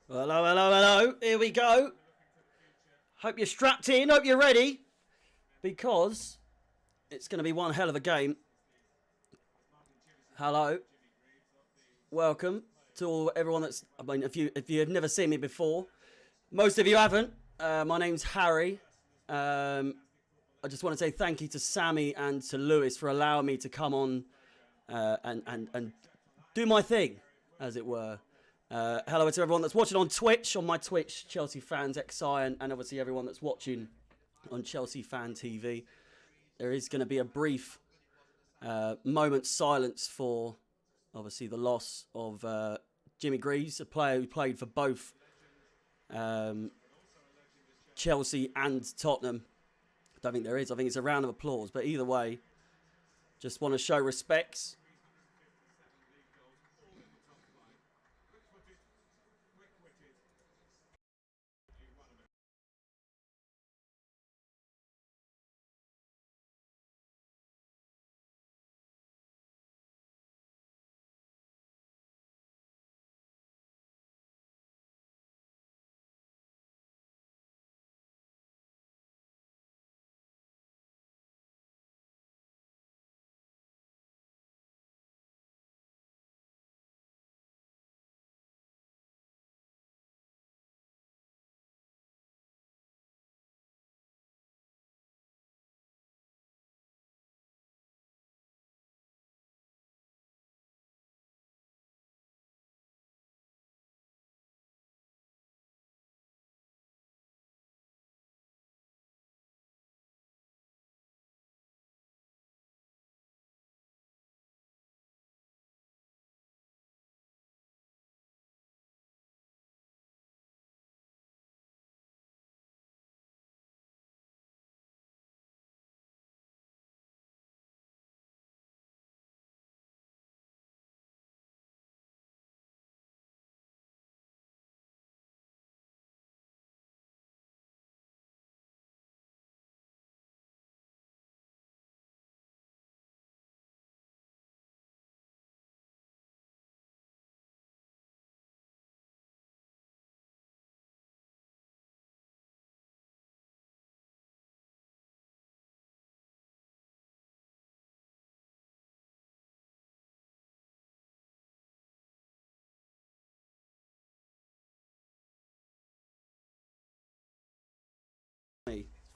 Hello, hello, hello. Here we go. Hope you're strapped in. Hope you're ready. Because it's going to be one hell of a game. Hello. Welcome to everyone that's... I mean, if you have never seen me before, most of you haven't. My name's Harry. I just want to say thank you to Sammy and to Lewis for allowing me to come on and do my thing, as it were. Hello to everyone that's watching on Twitch, on my Twitch, Chelsea Fans XI, and obviously everyone that's watching on Chelsea Fan TV. There is going to be a brief moment's silence for, obviously, the loss of Jimmy Greaves, a player who played for both Chelsea and Tottenham. I don't think there is. I think it's a round of applause. But either way, just want to show respects.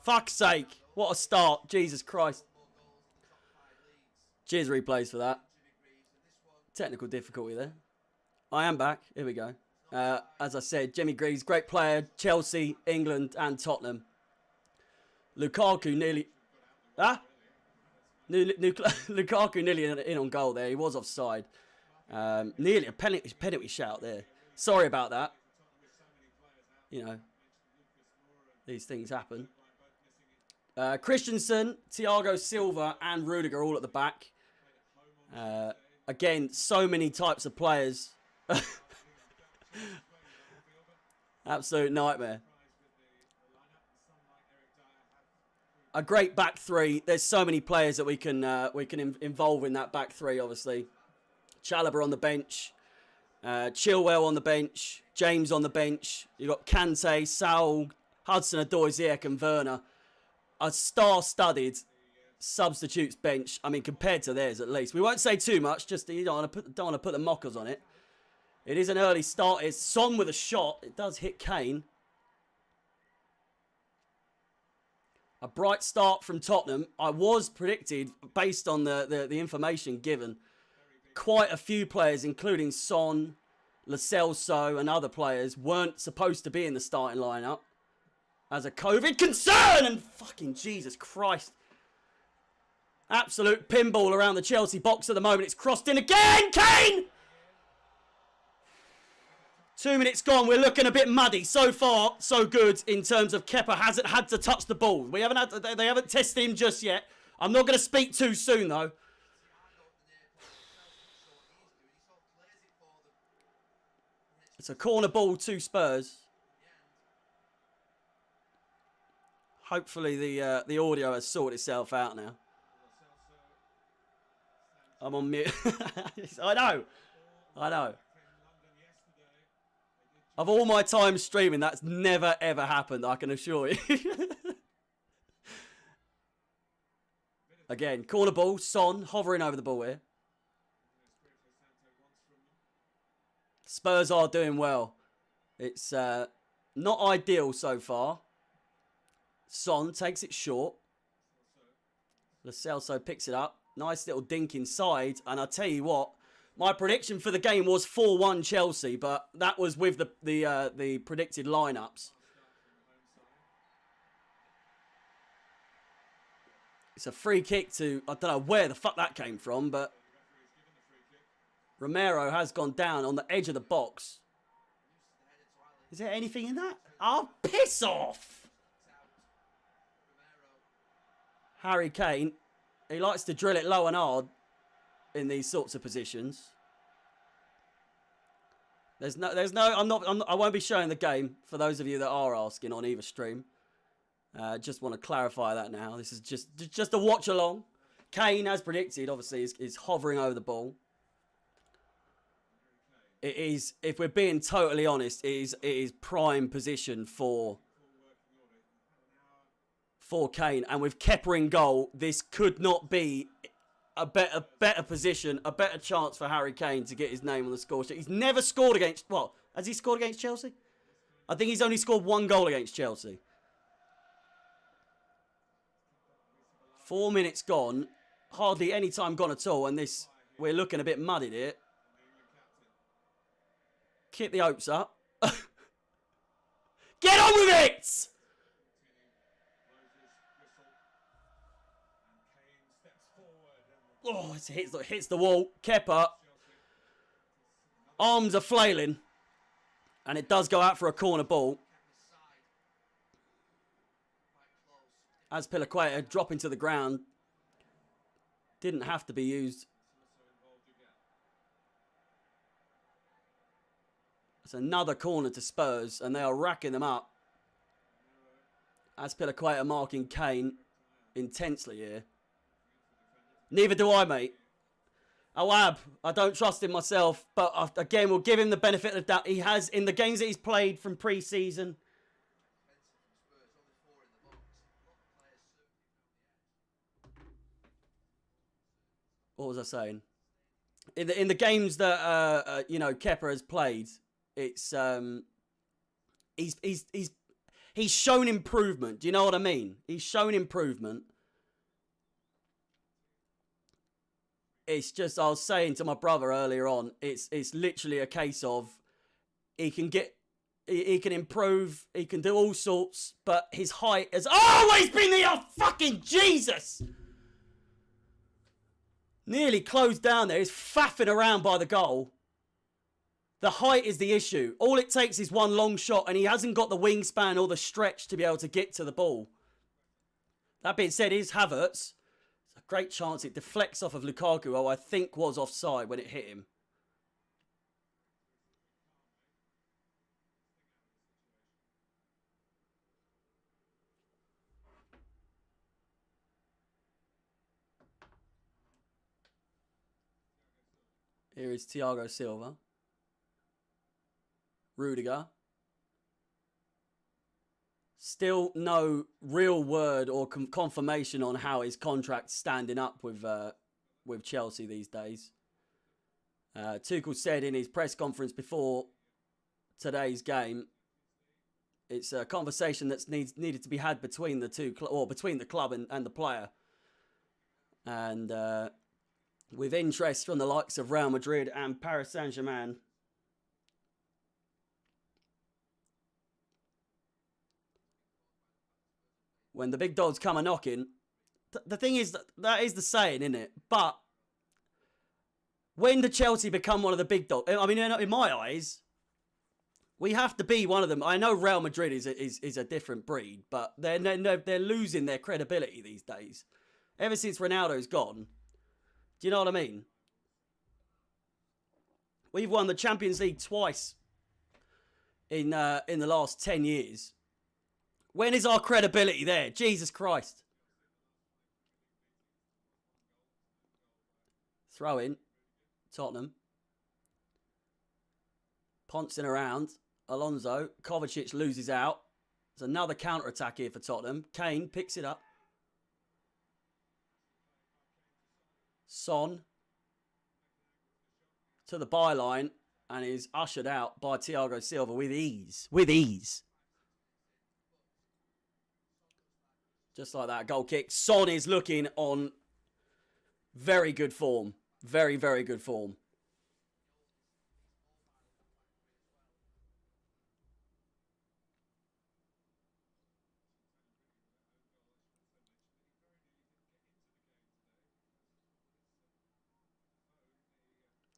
Fuck's sake. What a start. Jesus Christ. Cheers replays for that. Technical difficulty there. I am back. Here we go. As I said, Jimmy Greaves, great player. Chelsea, England and Tottenham. Lukaku nearly... Lukaku nearly in on goal there. He was offside. Nearly a penalty shout there. Sorry about that. You know, these things happen. Christensen, Thiago Silva and Rudiger all at the back. Again, so many types of players. Absolute nightmare. A great back three. There's so many players that we can involve in that back three, obviously. Chalobah on the bench. Chilwell on the bench. James on the bench. You've got Kante, Saul, Hudson-Odoi, Ziyech and Werner. A star-studded substitutes bench. I mean, compared to theirs, at least. We won't say too much. Just you don't want to put the mockers on it. It is an early start. It's Son with a shot. It does hit Kane. A bright start from Tottenham. I was predicted, based on the information given, quite a few players, including Son, Lo Celso and other players, weren't supposed to be in the starting lineup as a COVID concern. And fucking Jesus Christ. Absolute pinball around the Chelsea box at the moment. It's crossed in again. Kane! 2 minutes gone. We're looking a bit muddy. So far, so good in terms of Kepa hasn't had to touch the ball. They haven't tested him just yet. I'm not going to speak too soon, though. It's a corner ball to Spurs. Hopefully the audio has sorted itself out now. I'm on mute. I know. Of all my time streaming, that's never, ever happened, I can assure you. Again, corner ball. Son hovering over the ball here. Spurs are doing well. It's not ideal so far. Son takes it short. Lo Celso picks it up. Nice little dink inside. And I'll tell you what, my prediction for the game was 4-1 Chelsea, but that was with the predicted lineups. It's a free kick to, I don't know where the fuck that came from, but Romero has gone down on the edge of the box. Is there anything in that? Oh, piss off! Harry Kane, he likes to drill it low and hard in these sorts of positions. I won't be showing the game for those of you that are asking on either stream. Just want to clarify that now. This is just a watch along. Kane, as predicted, obviously is hovering over the ball. It is, if we're being totally honest, it is prime position for Kane. And with Kepa in goal, this could not be a better position, a better chance for Harry Kane to get his name on the score sheet. He's never scored against, well, has he scored against Chelsea? I think he's only scored 1 goal against Chelsea. 4 minutes gone, hardly any time gone at all, and this, we're looking a bit muddied here. Keep the hopes up. Get on with it! Oh, it hits the wall. Kepa. Arms are flailing. And it does go out for a corner ball. As Pilaqueta dropping to the ground. Didn't have to be used. It's another corner to Spurs, and they are racking them up. As Pilaqueta marking Kane intensely here. Neither do I, mate. Awab, I don't trust him myself, but again, we'll give him the benefit of the doubt. He has, in the games that he's played from pre-season. What was I saying? In the games that you know, Kepa has played, it's he's shown improvement. Do you know what I mean? He's shown improvement. It's just, I was saying to my brother earlier on, it's literally a case of he can improve, he can do all sorts, but his height has always been the fucking Jesus. Nearly closed down there. He's faffing around by the goal. The height is the issue. All it takes is one long shot, and he hasn't got the wingspan or the stretch to be able to get to the ball. That being said, is Havertz. It's a great chance. It deflects off of Lukaku, who I think was offside when it hit him. Here is Thiago Silva. Rudiger. Still no real word or confirmation on how his contract's standing up with Chelsea these days. Tuchel said in his press conference before today's game, it's a conversation that needed to be had between the two, or between the club and the player. And with interest from the likes of Real Madrid and Paris Saint-Germain. When the big dogs come a-knocking, the thing is, that is the saying, isn't it? But when the Chelsea become one of the big dogs, I mean, in my eyes, we have to be one of them. I know Real Madrid is a different breed, but they're losing their credibility these days. Ever since Ronaldo's gone. Do you know what I mean? We've won the Champions League twice in the last 10 years. When is our credibility there? Jesus Christ. Throw in. Tottenham. Pouncing around. Alonso. Kovacic loses out. There's another counter-attack here for Tottenham. Kane picks it up. Son to the byline and is ushered out by Thiago Silva with ease. With ease. Just like that, goal kick. Son is looking on very good form. Very, very good form.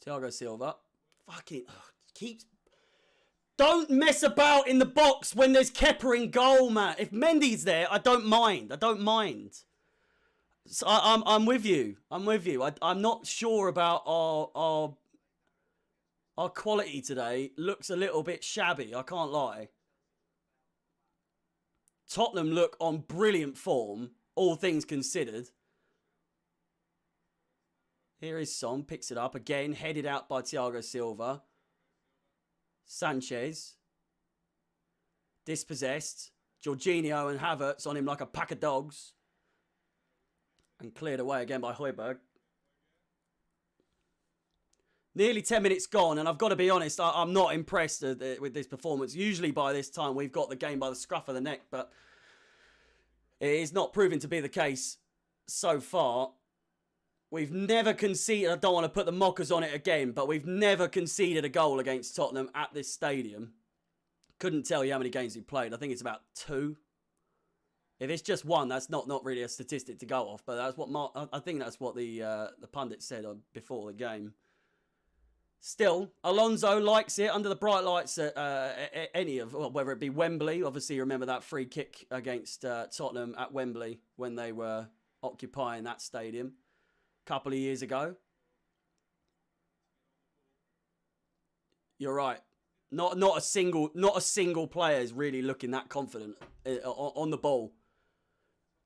Thiago Silva. Fucking keeps. Don't mess about in the box when there's Kepa in goal, man. If Mendy's there, I don't mind. I don't mind. So I'm with you. I'm with you. I'm not sure about our quality today. Looks a little bit shabby. I can't lie. Tottenham look on brilliant form, all things considered. Here is Son, picks it up again, headed out by Thiago Silva. Sanchez. Dispossessed. Jorginho and Havertz on him like a pack of dogs. And cleared away again by Højbjerg. Nearly 10 minutes gone, and I've got to be honest, I'm not impressed with this performance. Usually by this time, we've got the game by the scruff of the neck, but it is not proving to be the case so far. We've never conceded, I don't want to put the mockers on it again, but we've never conceded a goal against Tottenham at this stadium. Couldn't tell you how many games we played. I think it's about 2. If it's just 1, that's not really a statistic to go off, but that's what I think that's what the pundit said before the game. Still, Alonso likes it under the bright lights at whether it be Wembley. Obviously, you remember that free kick against Tottenham at Wembley when they were occupying that stadium a couple of years ago. You're right. Not a single player is really looking that confident on the ball.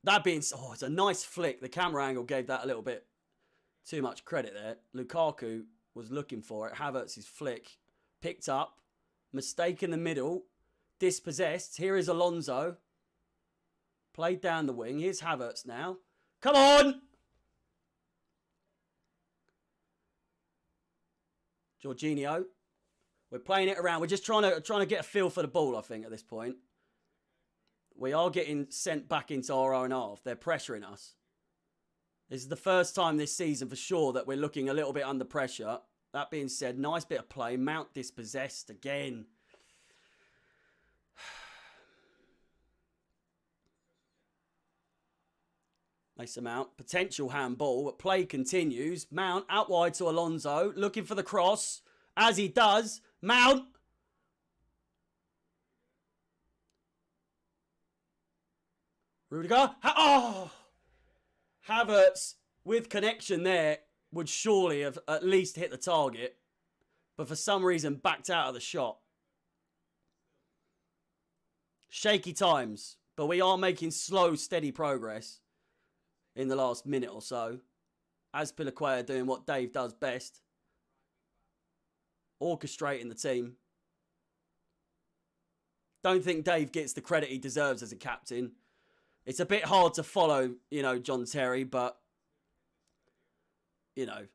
That being, it's a nice flick. The camera angle gave that a little bit too much credit there. Lukaku was looking for it. Havertz's flick picked up, mistake in the middle, dispossessed. Here is Alonso, played down the wing. Here's Havertz now. Come on, Jorginho. We're playing it around. We're just trying to get a feel for the ball, I think, at this point. We are getting sent back into our own half. They're pressuring us. This is the first time this season for sure that we're looking a little bit under pressure. That being said, nice bit of play. Mount dispossessed again. Mason Mount, potential handball, but play continues. Mount out wide to Alonso, looking for the cross. As he does, Mount. Rudiger. Havertz with connection there would surely have at least hit the target, but for some reason backed out of the shot. Shaky times, but we are making slow, steady progress in the last minute or so. Azpilicueta doing what Dave does best. Orchestrating the team. Don't think Dave gets the credit he deserves as a captain. It's a bit hard to follow, John Terry, but, JT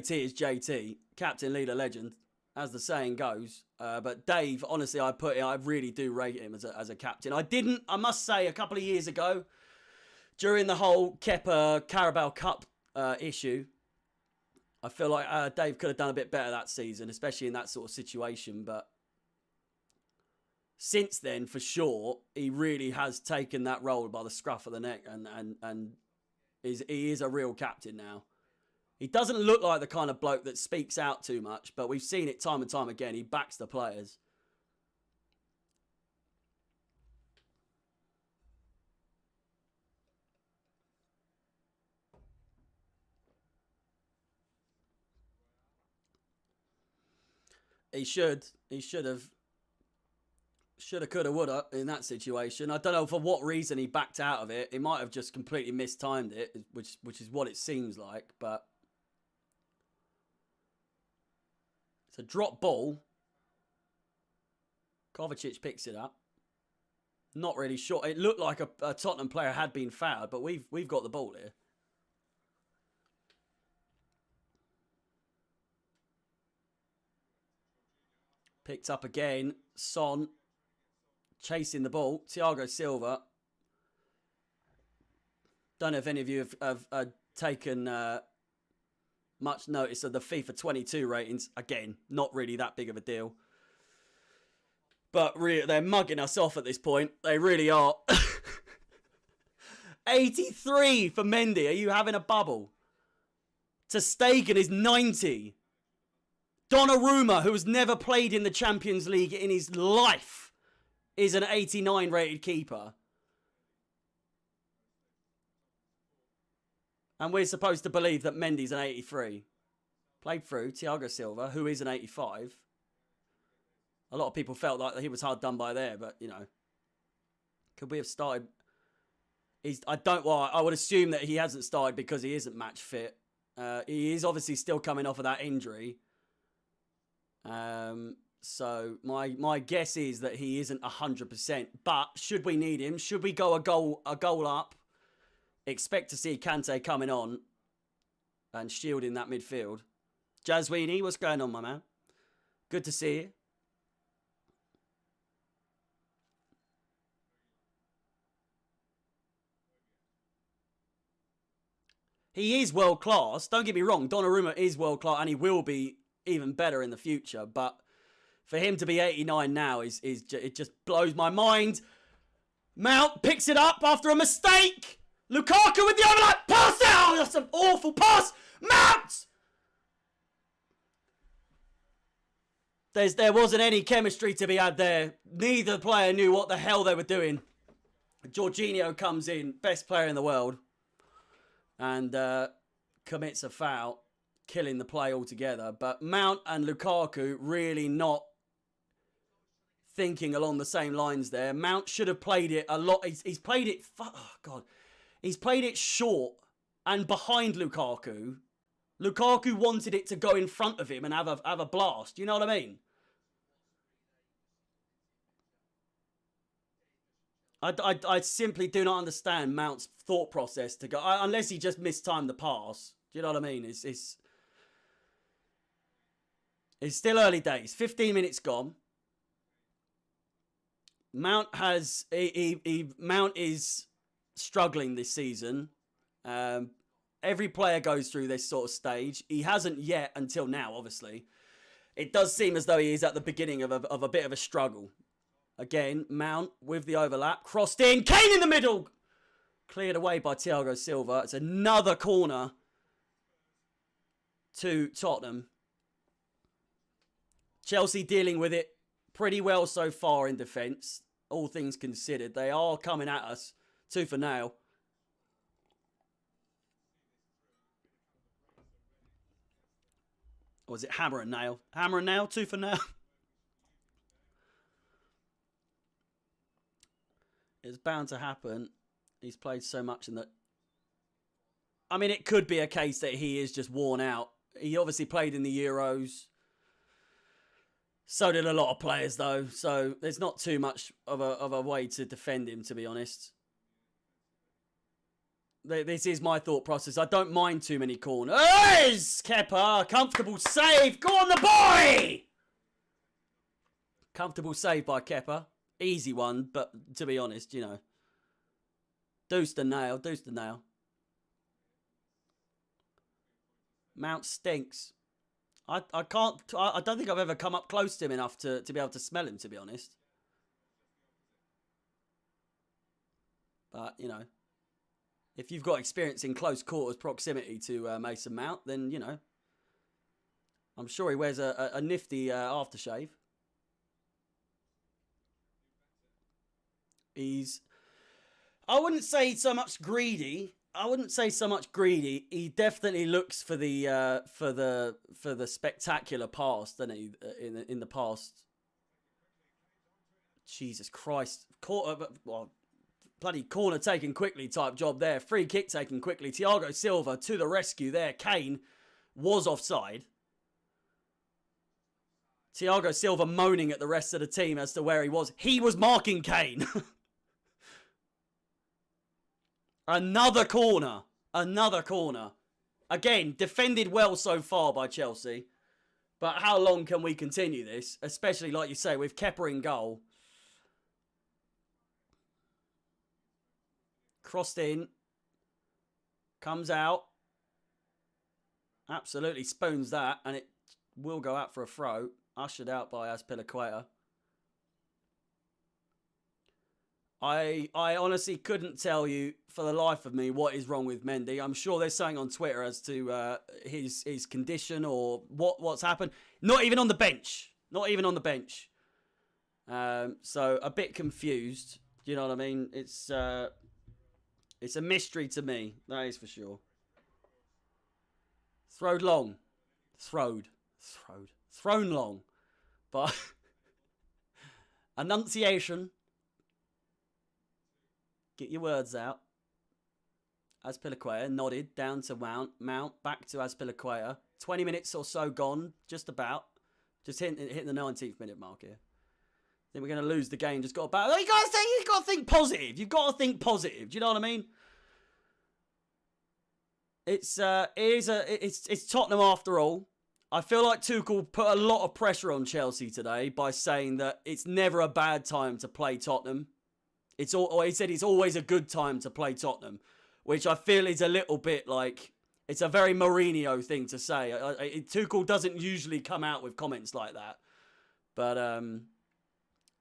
is JT. Captain, leader, legend, as the saying goes. But Dave, honestly, I really do rate him as a captain. I must say, a couple of years ago, during the whole Kepa Carabao Cup issue, I feel like Dave could have done a bit better that season, especially in that sort of situation, but since then, for sure, he really has taken that role by the scruff of the neck and he is a real captain now. He doesn't look like the kind of bloke that speaks out too much, but we've seen it time and time again. He backs the players. He should have. Shoulda, coulda, woulda in that situation. I don't know for what reason he backed out of it. He might have just completely mistimed it, which is what it seems like. But It's a drop ball. Kovacic picks it up. Not really sure. It looked like a Tottenham player had been fouled, but we've got the ball here. Picked up again. Son chasing the ball. Thiago Silva. Don't know if any of you have taken much notice of the FIFA 22 ratings. Again, not really that big of a deal. But really, they're mugging us off at this point. They really are. 83 for Mendy. Are you having a bubble? Ter Stegen is 90. Donnarumma, who has never played in the Champions League in his life, is an 89 rated keeper. And we're supposed to believe that Mendy's an 83. Played through Thiago Silva, who is an 85. A lot of people felt like he was hard done by there, but, you know. Could we have started? I would assume that he hasn't started because he isn't match fit. He is obviously still coming off of that injury. So my guess is that he isn't 100%. But should we need him, should we go a goal up, expect to see Kante coming on and shielding that midfield. Jazwini, what's going on, my man? Good to see you. He is world class. Don't get me wrong. Donnarumma is world class and he will be even better in the future. But for him to be 89 now it just blows my mind. Mount picks it up after a mistake. Lukaku with the overlap. Pass out. That's an awful pass. Mount! There wasn't any chemistry to be had there. Neither player knew what the hell they were doing. Jorginho comes in. Best player in the world. And commits a foul, killing the play altogether. But Mount and Lukaku really not thinking along the same lines there. Mount should have played it a lot. He's played it... Oh, God. He's played it short and behind Lukaku. Lukaku wanted it to go in front of him and have a blast. You know what I mean? I simply do not understand Mount's thought process to go... unless he just mistimed the pass. Do you know what I mean? It's still early days. 15 minutes gone. Mount has... Mount is struggling this season. Every player goes through this sort of stage. He hasn't yet until now, obviously. It does seem as though he is at the beginning of a bit of a struggle. Again, Mount with the overlap. Crossed in. Kane in the middle. Cleared away by Thiago Silva. It's another corner to Tottenham. Chelsea dealing with it pretty well so far in defence. All things considered. They are coming at us tooth and nail. Or was it hammer and nail? Hammer and nail, tooth and nail. It's bound to happen. He's played so much in that. I mean, it could be a case that he is just worn out. He obviously played in the Euros. So did a lot of players, though. So there's not too much of a way to defend him, to be honest. This is my thought process. I don't mind too many corners. Kepa, comfortable save. Go on the boy! Comfortable save by Kepa. Easy one, but to be honest, you know. Deuce the nail, deuce the nail. Mount stinks. I don't think I've ever come up close to him enough to be able to smell him, to be honest. But, you know. If you've got experience in close quarters proximity to Mason Mount, then, you know. I'm sure he wears a nifty aftershave. He's... I wouldn't say so much greedy. He definitely looks for the spectacular pass, doesn't he? In the past. Jesus Christ! Bloody corner taken quickly type job there. Free kick taken quickly. Thiago Silva to the rescue there. Kane was offside. Thiago Silva moaning at the rest of the team as to where he was. He was marking Kane. Another corner. Another corner. Again, defended well so far by Chelsea. But how long can we continue this? Especially, like you say, with Kepa in goal. Crossed in. Comes out. Absolutely spoons that. And it will go out for a throw. Ushered out by Azpilicueta. I honestly couldn't tell you for the life of me what is wrong with Mendy. I'm sure there's something on Twitter as to his condition or what's happened. Not even on the bench. Not even on the bench. So a bit confused. Do you know what I mean? It's a mystery to me. That is for sure. Throwed long. Thrown long. But enunciation. Get your words out. Azpilicueta nodded down to Mount. Back to Azpilicueta. 20 minutes or so gone. Just about. Just hitting the 19th minute mark here. Then we're going to lose the game. Just got about. You got to think positive. You've got to think positive. Do you know what I mean? It's Tottenhm after all. I feel like Tuchel put a lot of pressure on Chelsea today by saying that it's never a bad time to play Tottenham. He said it's always a good time to play Tottenham, which I feel is a little bit like, it's a very Mourinho thing to say. Tuchel doesn't usually come out with comments like that. But,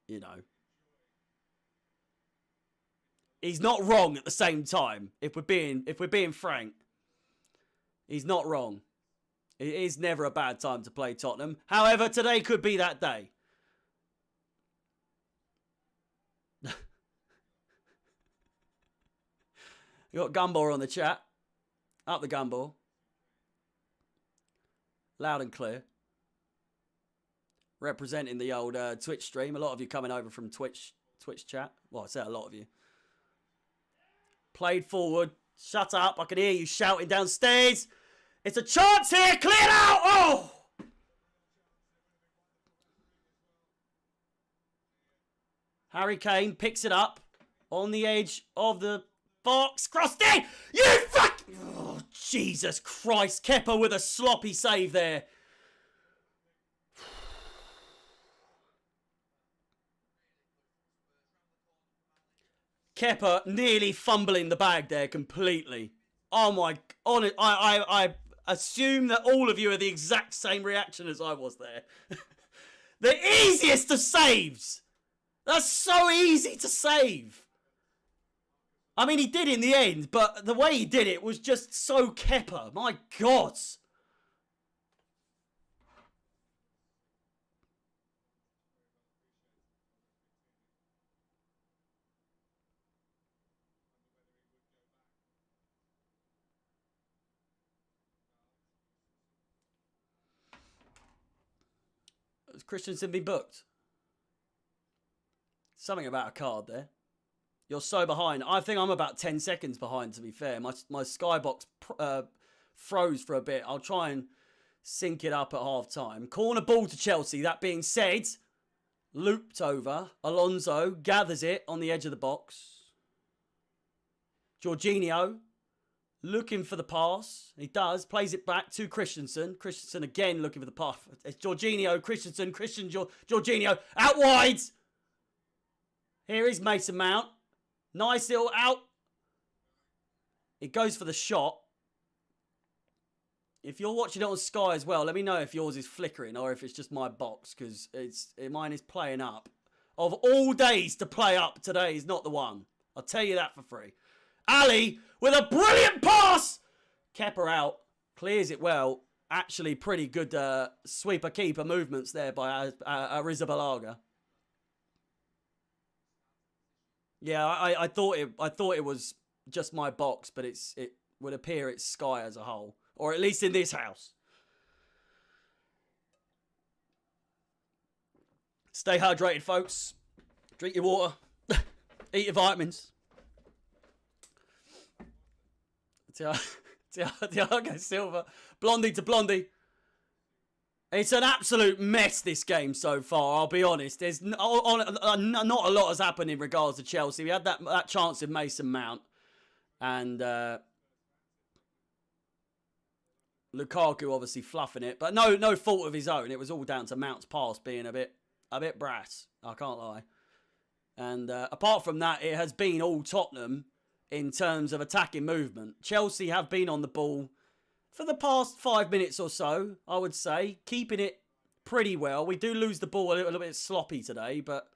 you know. He's not wrong at the same time, if we're being frank. He's not wrong. It is never a bad time to play Tottenham. However, today could be that day. You got Gumball on the chat. Up the Gumball. Loud and clear. Representing the old Twitch stream. A lot of you coming over from Twitch chat. Well, I say a lot of you. Played forward. Shut up. I can hear you shouting downstairs. It's a chance here. Clear it out. Oh! Harry Kane picks it up on the edge of the box. Crossed in. You fuck. Oh, Jesus Christ. Kepa with a sloppy save there. Kepa nearly fumbling the bag there completely. Oh my, I assume that all of you are the exact same reaction as I was there. The easiest of saves. That's so easy to save. I mean, he did in the end, but the way he did it was just so Kepa. My God. Has Christensen been booked? Something about a card there. You're so behind. I think I'm about 10 seconds behind, to be fair. My Skybox froze for a bit. I'll try and sync it up at half time. Corner ball to Chelsea. That being said, looped over. Alonso gathers it on the edge of the box. Jorginho looking for the pass. He does. Plays it back to Christensen. Christensen again looking for the pass. It's Jorginho, Christensen, Jorginho. Out wide. Here is Mason Mount. Nice little out. It goes for the shot. If you're watching it on Sky as well, let me know if yours is flickering or if it's just my box, because mine is playing up. Of all days to play up, today is not the one. I'll tell you that for free. Ali with a brilliant pass. Kepa out. Clears it well. Actually pretty good sweeper-keeper movements there by Arrizabalaga. Yeah, I thought it was just my box, but it would appear it's Sky as a whole, or at least in this house. Stay hydrated, folks. Drink your water. Eat your vitamins. Thiago Silva, Blondie to Blondie. It's an absolute mess, this game so far, I'll be honest. There's not a lot has happened in regards to Chelsea. We had that chance of Mason Mount. And Lukaku obviously fluffing it. But no fault of his own. It was all down to Mount's pass being a bit brass. I can't lie. And apart from that, it has been all Tottenham in terms of attacking movement. Chelsea have been on the ball for the past 5 minutes or so, I would say, keeping it pretty well. We do lose the ball a little bit sloppy today, but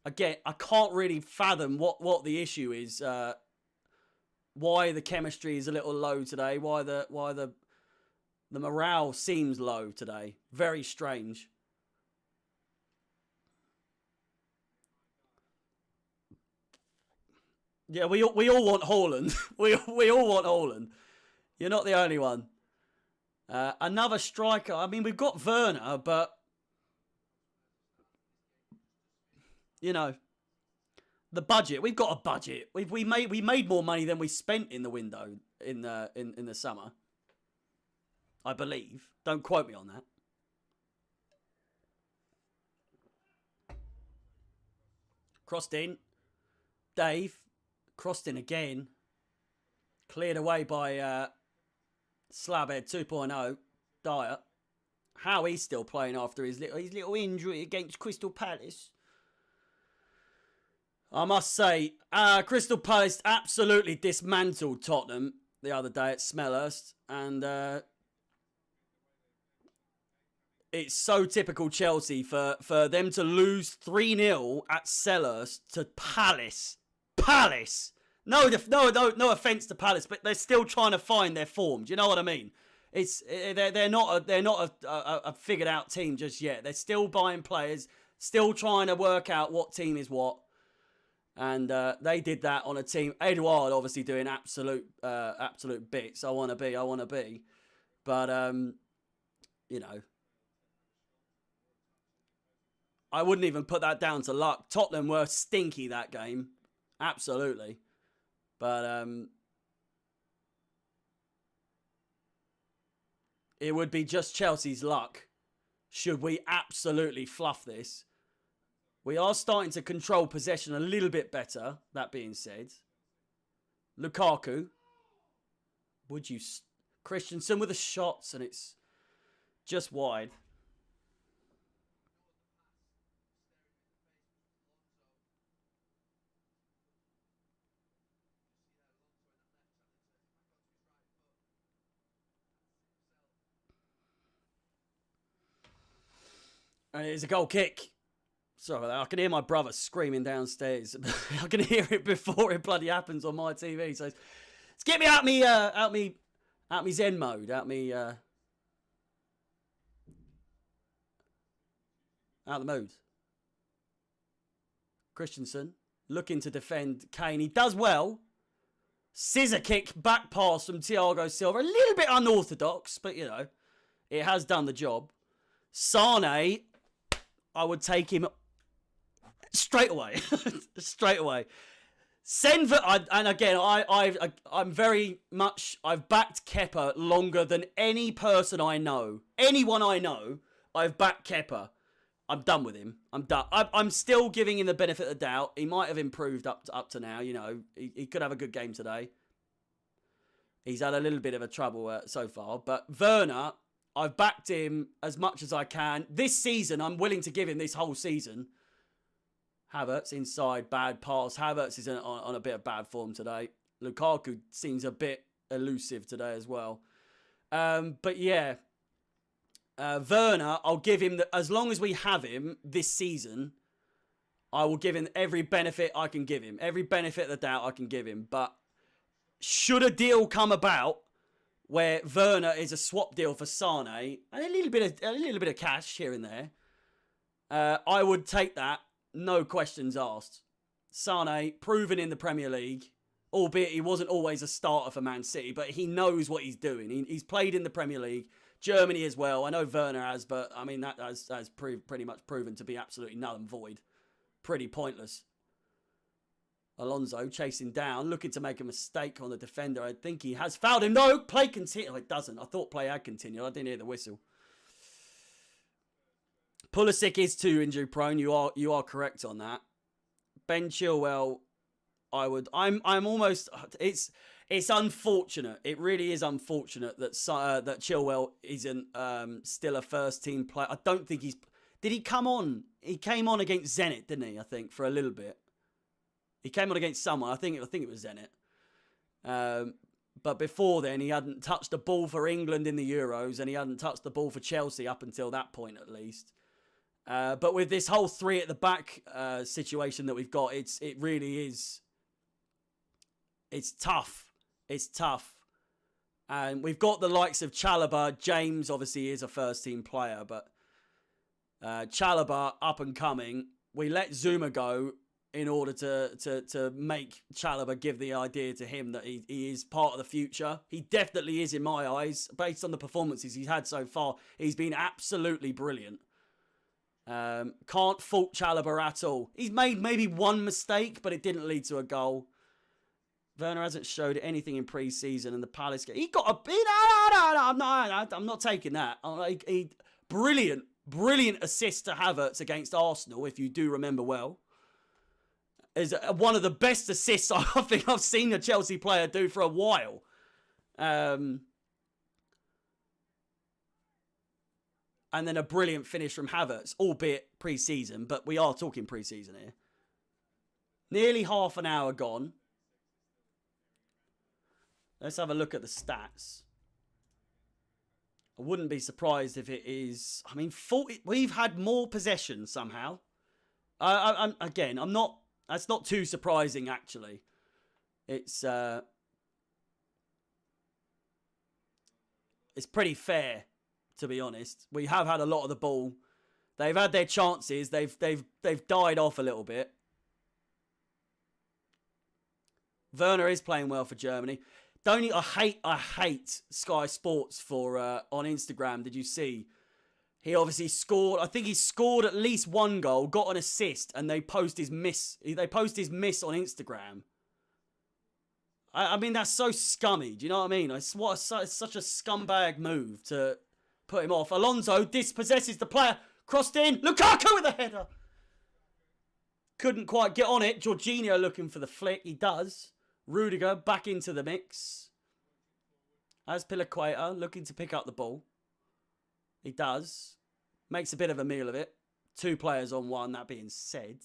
again, I can't really fathom what the issue is. Why the chemistry is a little low today. Why the morale seems low today. Very strange. Yeah, we all want Haaland. we all want Haaland. You're not the only one. Another striker. I mean, we've got Werner, but you know, the budget. We've got a budget. We made more money than we spent in the window in the summer. I believe. Don't quote me on that. Crossed in. Dave. Crossed in again. Cleared away by Slabhead 2.0. Dyer. How he's still playing after his little injury against Crystal Palace. I must say, Crystal Palace absolutely dismantled Tottenham the other day at Smellhurst. And it's so typical Chelsea for them to lose 3-0 at Selhurst to Palace. Palace! No offence to Palace, but they're still trying to find their form. Do you know what I mean? They're not a figured out team just yet. They're still buying players, still trying to work out what team is what. And they did that on a team. Edouard obviously doing absolute bits. I want to be. But, you know. I wouldn't even put that down to luck. Tottenham were stinky that game. Absolutely. But it would be just Chelsea's luck should we absolutely fluff this. We are starting to control possession a little bit better, that being said. Lukaku. Would you... Christensen with the shots, and it's just wide. And it's a goal kick. Sorry, I can hear my brother screaming downstairs. I can hear it before it bloody happens on my TV. So it's get me out me Zen mode, out the mode. Christensen looking to defend Kane. He does well. Scissor kick, back pass from Thiago Silva. A little bit unorthodox, but you know, it has done the job. Sane, I would take him straight away. Straight away. Send for, and again, I'm very much, I've backed Kepa longer than any person I know. Anyone I know, I've backed Kepa. I'm done with him. I'm done. I'm still giving him the benefit of the doubt. He might have improved up to now, you know. He could have a good game today. He's had a little bit of a trouble so far. But Werner, I've backed him as much as I can. This season, I'm willing to give him this whole season. Havertz inside, bad pass. Havertz is on a bit of bad form today. Lukaku seems a bit elusive today as well. But yeah, Werner, I'll give him, as long as we have him this season, I will give him every benefit I can give him. Every benefit of the doubt I can give him. But should a deal come about where Werner is a swap deal for Sane, and a little bit of cash here and there, I would take that. No questions asked. Sane, proven in the Premier League, albeit he wasn't always a starter for Man City, but he knows what he's doing. He's played in the Premier League, Germany as well. I know Werner has, but I mean, that has pretty much proven to be absolutely null and void. Pretty pointless. Alonso chasing down, looking to make a mistake on the defender. I think he has fouled him. No, play continue. Oh, it doesn't. I thought play had continued. I didn't hear the whistle. Pulisic is too injury prone. You are correct on that. Ben Chilwell, I'm almost. It's unfortunate. It really is unfortunate that that Chilwell isn't still a first team player. I don't think he's. Did he come on? He came on against Zenit, didn't he? I think for a little bit. He came on against someone. I think it was Zenit. But before then, he hadn't touched the ball for England in the Euros, and he hadn't touched the ball for Chelsea up until that point, at least. But with this whole three at the back situation that we've got, it really is. It's tough. It's tough. And we've got the likes of Chalobah. James obviously is a first team player, but Chalobah up and coming. We let Zuma go in order to make Chalobah give the idea to him that he is part of the future. He definitely is in my eyes. Based on the performances he's had so far, he's been absolutely brilliant. Can't fault Chalobah at all. He's made maybe one mistake, but it didn't lead to a goal. Werner hasn't showed anything in pre-season, and the Palace game. He got a bit. I'm not taking that. Brilliant assist to Havertz against Arsenal, if you do remember well. Is one of the best assists I think I've seen a Chelsea player do for a while. And then a brilliant finish from Havertz, albeit pre-season, but we are talking pre-season here. Nearly half an hour gone. Let's have a look at the stats. I wouldn't be surprised if it is. I mean, we've had more possession somehow. I'm not. That's not too surprising, actually. It's pretty fair, to be honest. We have had a lot of the ball. They've had their chances. They've died off a little bit. Werner is playing well for Germany. I hate Sky Sports for on Instagram. Did you see? He obviously scored. I think he scored at least one goal, got an assist, and they post his miss. They post his miss on Instagram. I mean, that's so scummy. Do you know what I mean? It's such a scumbag move to put him off. Alonso dispossesses the player, crossed in. Lukaku with a header. Couldn't quite get on it. Jorginho looking for the flick. He does. Rudiger back into the mix. Azpilicueta looking to pick up the ball. He does. Makes a bit of a meal of it. 2 players on 1, that being said.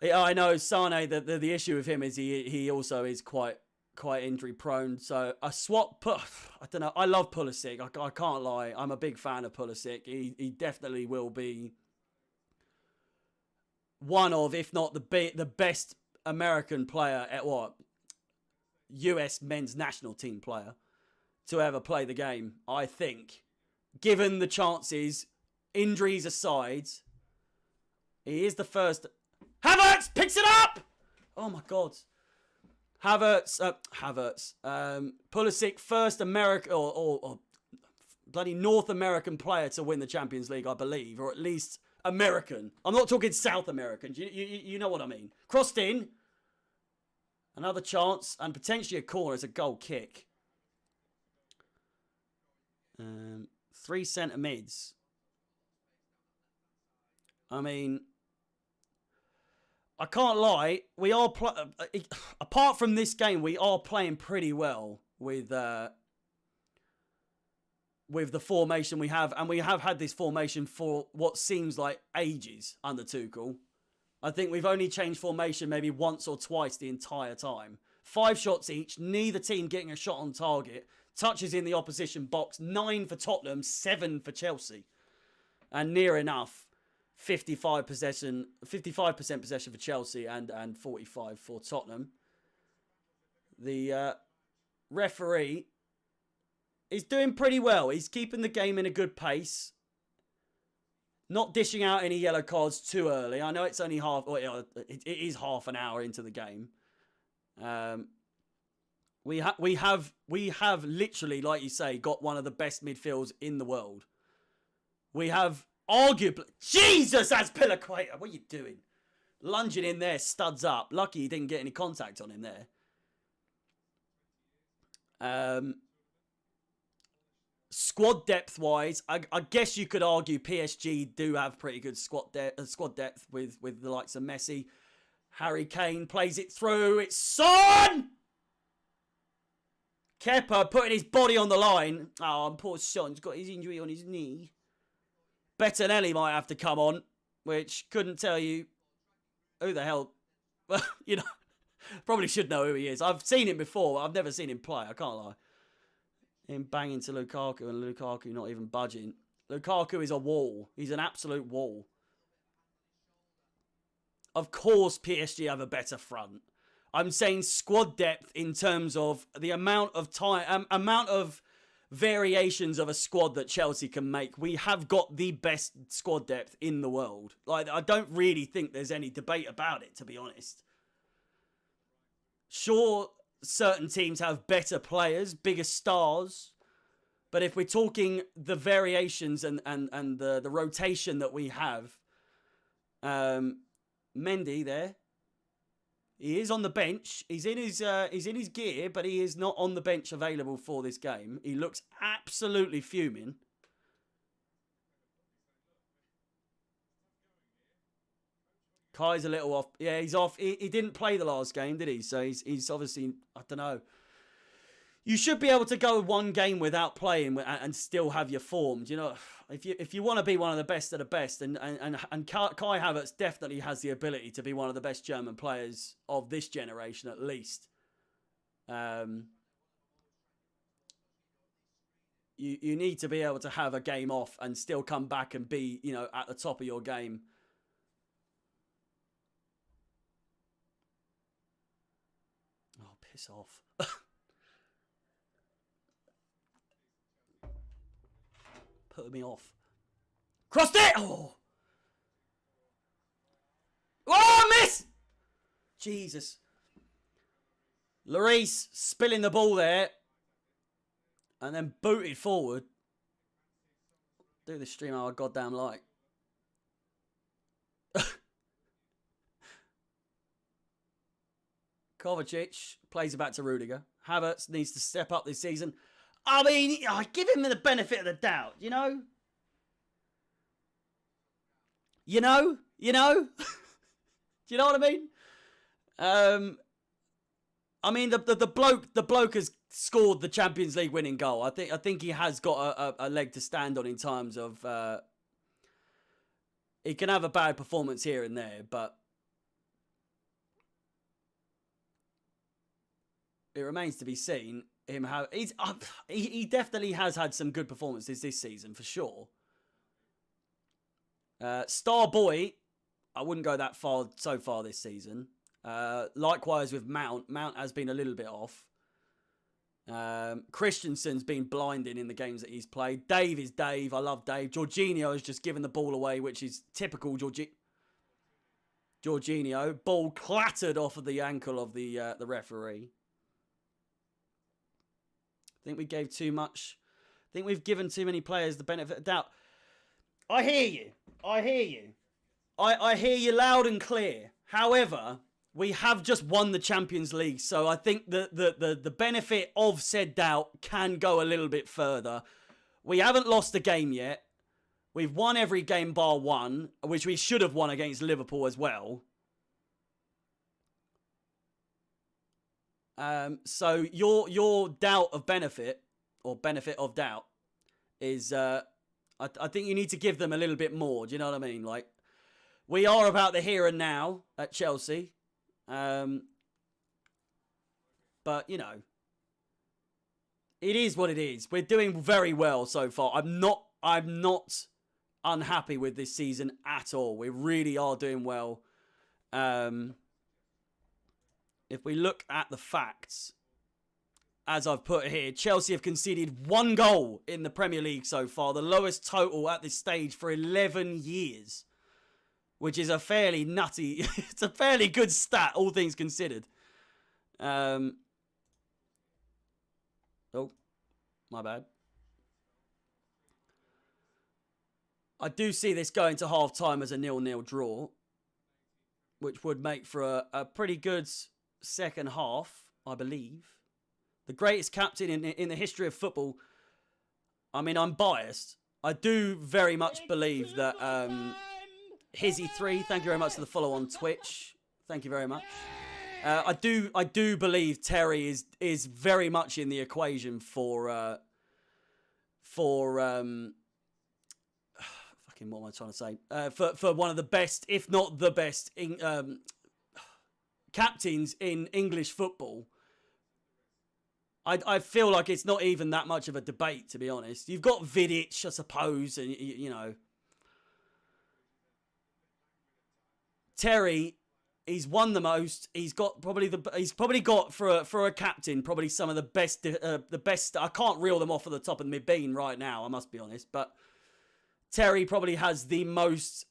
Yeah, I know Sane, the issue with him is he also is quite injury prone. So a swap, I don't know. I love Pulisic. I can't lie. I'm a big fan of Pulisic. He definitely will be one of, if not the best American player at US men's national team player to ever play the game, I think. Given the chances, injuries aside, he is the first. Havertz picks it up! Oh my God. Havertz. Pulisic, first American or bloody North American player to win the Champions League, I believe, or at least American. I'm not talking South American. You know what I mean. Crossed in. Another chance and potentially a corner. It's a goal kick. 3 centre mids. I mean, I can't lie. We are apart from this game, we are playing pretty well with the formation we have, and we have had this formation for what seems like ages under Tuchel. I think we've only changed formation maybe once or twice the entire time. 5 shots each, neither team getting a shot on target. Touches in the opposition box, 9 for Tottenham, 7 for Chelsea. And near enough, 55% possession for Chelsea and 45 for Tottenham. The referee is doing pretty well. He's keeping the game in a good pace. Not dishing out any yellow cards too early. I know it's only it is half an hour into the game. We have literally, like you say, got one of the best midfields in the world. We have arguably... Jesus, Azpilicueta! What are you doing? Lunging in there, studs up. Lucky he didn't get any contact on him there. Squad depth wise, I guess you could argue PSG do have pretty good squad depth with the likes of Messi. Harry Kane plays it through. It's Son! Kepa putting his body on the line. Oh, poor Son's got his injury on his knee. Bettinelli might have to come on, which couldn't tell you who the hell. Well, you know, probably should know who he is. I've seen him before, but I've never seen him play. I can't lie. Him banging to Lukaku and Lukaku not even budging. Lukaku is a wall. He's an absolute wall. Of course, PSG have a better front. I'm saying squad depth in terms of the amount of time, amount of variations of a squad that Chelsea can make. We have got the best squad depth in the world. Like, I don't really think there's any debate about it, to be honest. Sure, certain teams have better players, bigger stars. But if we're talking the variations and the rotation that we have, Mendy there, he is on the bench. He's in his gear, but he is not on the bench available for this game. He looks absolutely fuming. Kai's a little off. Yeah, he's off. He didn't play the last game, did he? So he's obviously, I don't know. You should be able to go one game without playing and still have your form. You know, if you want to be one of the best of the best, and Kai Havertz definitely has the ability to be one of the best German players of this generation, at least. You need to be able to have a game off and still come back and be, you know, at the top of your game. Oh, piss off. Put me off. Crossed it! Oh! Oh, miss! Jesus. Lloris spilling the ball there. And then booted forward. Do the stream how I goddamn like. Kovacic plays it back to Rudiger. Havertz needs to step up this season. I mean, I give him the benefit of the doubt, you know? You know? Do you know what I mean? I mean, the bloke has scored the Champions League winning goal. I think he has got a leg to stand on in terms of he can have a bad performance here and there, but it remains to be seen. He definitely has had some good performances this season for sure. Star boy, I wouldn't go that far so far this season. Likewise with Mount. Mount has been a little bit off. Christensen's been blinding in the games that he's played. Dave is Dave. I love Dave. Jorginho has just given the ball away, which is typical Jorginho. Ball clattered off of the ankle of the referee. I think we gave too much. I think we've given too many players the benefit of doubt. I hear you. I hear you loud and clear. However, we have just won the Champions League, so I think the benefit of said doubt can go a little bit further. We haven't lost a game yet. We've won every game bar one, which we should have won against Liverpool as well. So your doubt of benefit, or benefit of doubt, is I think you need to give them a little bit more. Do you know what I mean? Like, we are about the here and now at Chelsea. But, you know, it is what it is. We're doing very well so far. I'm not unhappy with this season at all. We really are doing well. If we look at the facts, as I've put here, Chelsea have conceded 1 goal in the Premier League so far, the lowest total at this stage for 11 years, which is a fairly nutty, it's a fairly good stat, all things considered. Oh, my bad. I do see this going to half-time as a 0-0 draw, which would make for a pretty good second half, I believe. The greatest captain in the history of football. I mean, I'm biased. I do very much believe that Hizzy3, thank you very much for the follow on Twitch. Thank you very much. I do believe Terry is very much in the equation for fucking what am I trying to say? For one of the best, if not the best, captains in English football. I feel like it's not even that much of a debate, to be honest. You've got Vidic, I suppose, and you know, Terry. He's won the most. He's probably got for a captain probably some of the best. I can't reel them off at the top of my bean right now. I must be honest, but Terry probably has the most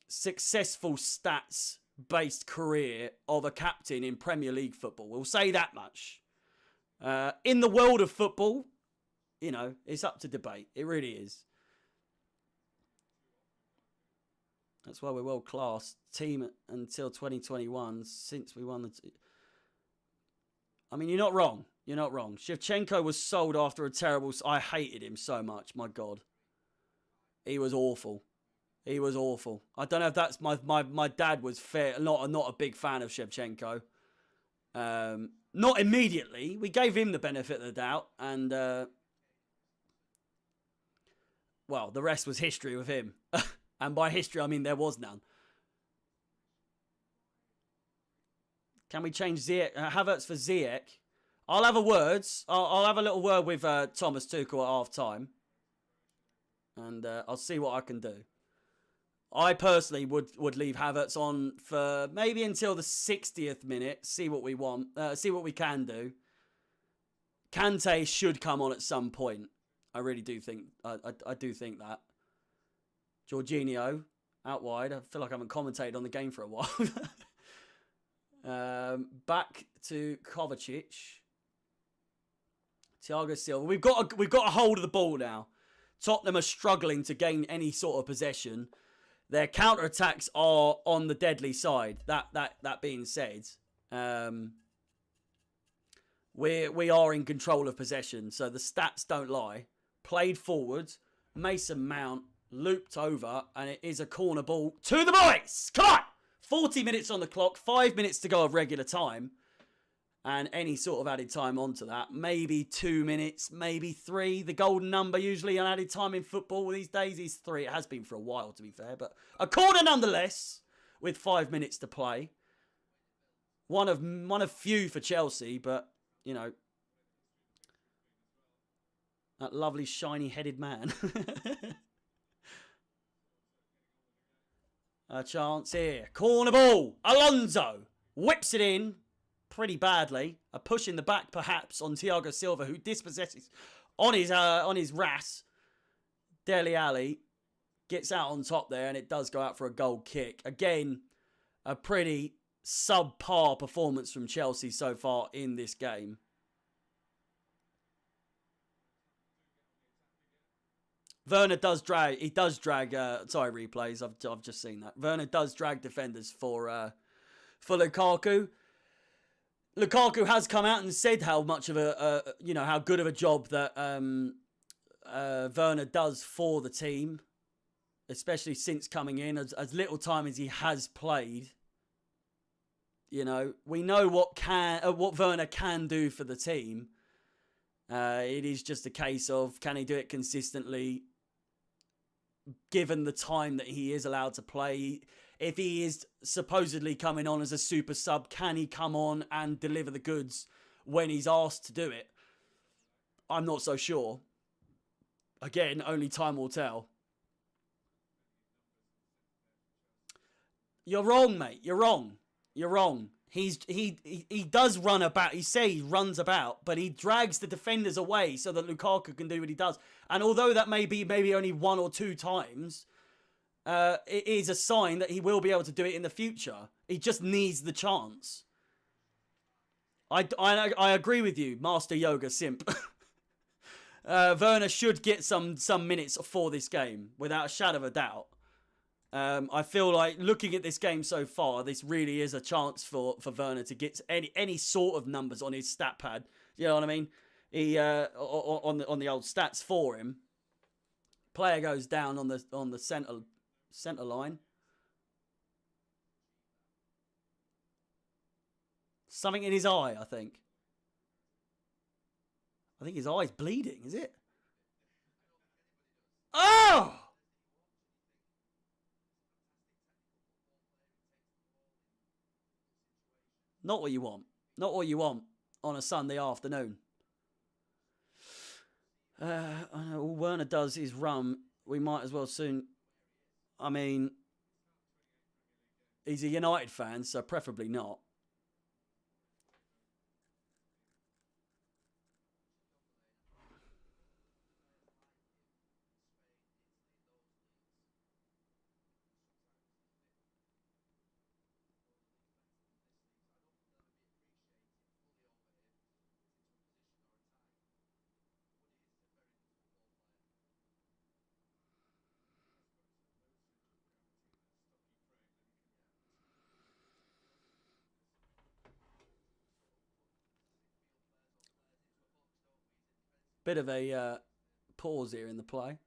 successful stats-based career of a captain in Premier League football. We'll say that much. In the world of football, you know, it's up to debate. It really is. That's why we're world-class team until 2021, since we won the... I mean, you're not wrong. You're not wrong. Shevchenko was sold after a terrible... I hated him so much, my God. He was awful. He was awful. I don't know if that's... My dad was not a big fan of Shevchenko. Not immediately. We gave him the benefit of the doubt. And, well, the rest was history with him. And by history, I mean there was none. Can we change Havertz for Ziyech? I'll have a little word with Thomas Tuchel at half-time. And I'll see what I can do. I personally would leave Havertz on for maybe until the 60th minute. See what we want. See what we can do. Kante should come on at some point. I really do think... I do think that. Jorginho, out wide. I feel like I haven't commentated on the game for a while. Back to Kovacic. Thiago Silva. We've got a hold of the ball now. Tottenham are struggling to gain any sort of possession. Their counter-attacks are on the deadly side. That being said, we are in control of possession, so the stats don't lie. Played forward, Mason Mount looped over, and it is a corner ball to the boys. Come on! 40 minutes on the clock, 5 minutes to go of regular time, and any sort of added time onto that. Maybe 2 minutes, maybe 3. The golden number usually on added time in football these days is 3. It has been for a while, to be fair, but a corner nonetheless, with 5 minutes to play. One of few for Chelsea, but, you know, that lovely shiny-headed man. A chance here. Corner ball. Alonso whips it in pretty badly. A push in the back, perhaps, on Thiago Silva, who dispossesses on his Ras. Dele Alli gets out on top there, and it does go out for a goal kick. Again, a pretty subpar performance from Chelsea so far in this game. Werner does drag. He does drag. Sorry, replays. I've just seen that. Werner does drag defenders for Lukaku. Lukaku has come out and said how much of how good of a job that Werner does for the team, especially since coming in. As little time as he has played, you know, we know what Werner can do for the team. It is just a case of, can he do it consistently? Given the time that he is allowed to play, if he is supposedly coming on as a super sub, can he come on and deliver the goods when he's asked to do it? I'm not so sure. Again, only time will tell. You're wrong, mate. You're wrong. You're wrong. He does run about. He says he runs about, but he drags the defenders away so that Lukaku can do what he does. And although that may be maybe only 1 or 2 times, it is a sign that he will be able to do it in the future. He just needs the chance. I agree with you, Master Yoga Simp. Werner should get some minutes for this game, without a shadow of a doubt. I feel like looking at this game so far, this really is a chance for Werner to get any sort of numbers on his stat pad. You know what I mean? He on the old stats for him. Player goes down on the center line. Something in his eye, I think. I think his eye's bleeding, is it? Oh! Not what you want. Not what you want on a Sunday afternoon. I know all Werner does is run. We might as well soon. I mean, he's a United fan, so preferably not. Bit of a pause here in the play,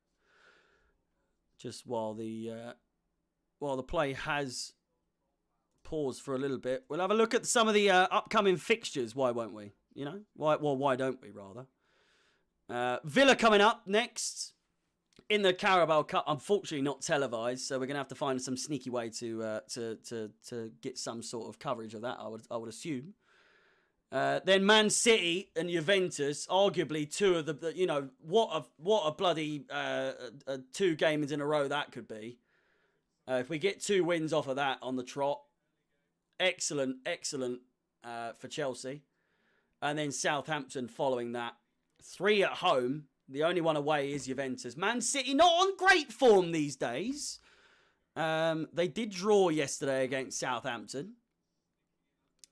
just while the play has paused for a little bit. We'll have a look at some of the upcoming fixtures. Why won't we? You know, why don't we rather? Villa coming up next in the Carabao Cup. Unfortunately, not televised, so we're gonna have to find some sneaky way to get some sort of coverage of that. I would assume. Then Man City and Juventus, arguably two of the you know, what a bloody 2 games in a row that could be. If we get 2 wins off of that on the trot, excellent for Chelsea. And then Southampton following that. 3 at home. The only one away is Juventus. Man City not on great form these days. They did draw yesterday against Southampton.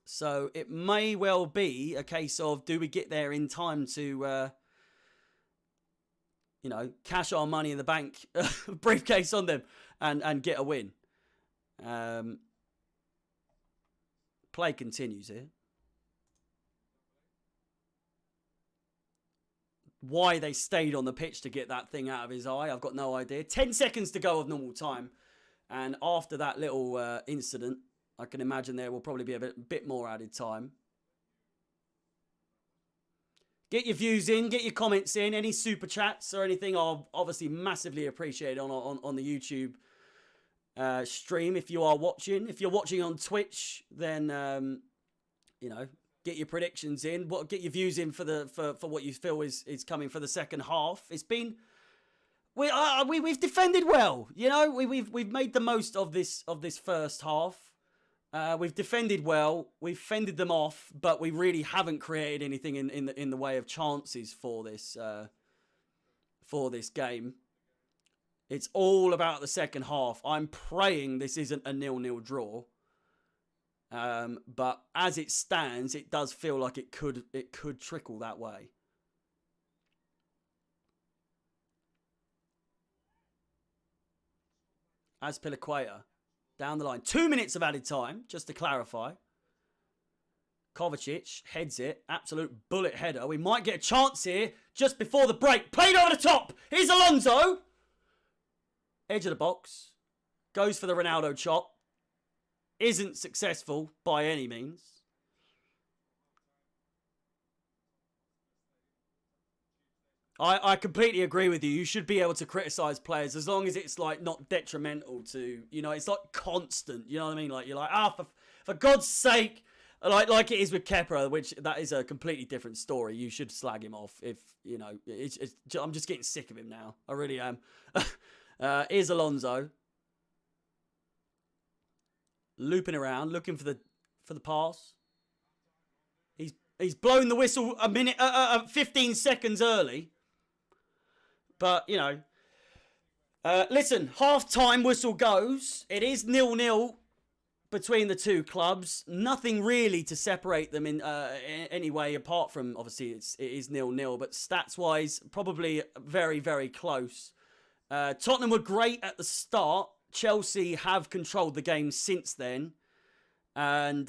So it may well be a case of, do we get there in time to, you know, cash our money in the bank, briefcase on them, and get a win. Play continues here. Why they stayed on the pitch to get that thing out of his eye, I've got no idea. 10 seconds to go of normal time. And after that little incident, I can imagine there will probably be a bit more added time. Get your views in, get your comments in, any super chats or anything. I'll obviously massively appreciate it on the YouTube stream if you are watching. If you're watching on Twitch, then you know, get your predictions in. Get your views in for what you feel is coming for the second half. It's been we've defended well. You know, we've made the most of this first half. We've defended well. We've fended them off, but we really haven't created anything in the way of chances for this game. It's all about the second half. I'm praying this isn't a 0-0 draw. But as it stands, it does feel like it could trickle that way. Azpilicueta down the line. 2 minutes of added time, just to clarify. Kovacic heads it. Absolute bullet header. We might get a chance here just before the break. Played over the top. Here's Alonso. Edge of the box. Goes for the Ronaldo chop. Isn't successful by any means. I completely agree with you. You should be able to criticise players as long as it's like not detrimental to, you know, it's like constant. You know what I mean? Like, you're like, for God's sake, like it is with Kepa, which that is a completely different story. You should slag him off if, you know, I'm just getting sick of him now. I really am. Here's Alonso. Looping around, looking for the pass. He's blown the whistle a minute, 15 seconds early. But, you know, listen, half-time whistle goes. It is 0-0 between the two clubs. Nothing really to separate them in any way, apart from, obviously, it is 0-0. But stats-wise, probably very, very close. Tottenham were great at the start. Chelsea have controlled the game since then. And,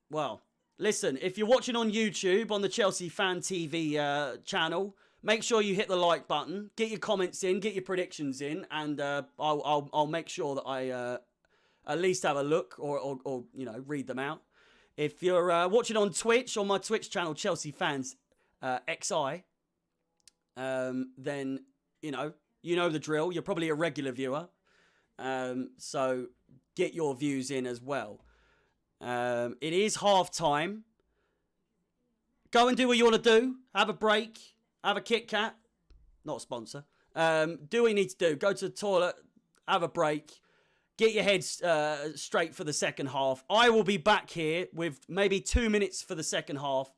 well, listen, if you're watching on YouTube on the Chelsea Fan TV channel, make sure you hit the like button, get your comments in, get your predictions in, and I'll make sure that I at least have a look or you know, read them out. If you're watching on Twitch, on my Twitch channel, Chelsea Fans XI, then you know the drill. You're probably a regular viewer, so get your views in as well. It is half time. Go and do what you want to do. Have a break. Have a Kit Kat. Not a sponsor. Do what you need to do. Go to the toilet. Have a break. Get your head straight for the second half. I will be back here with maybe 2 minutes for the second half.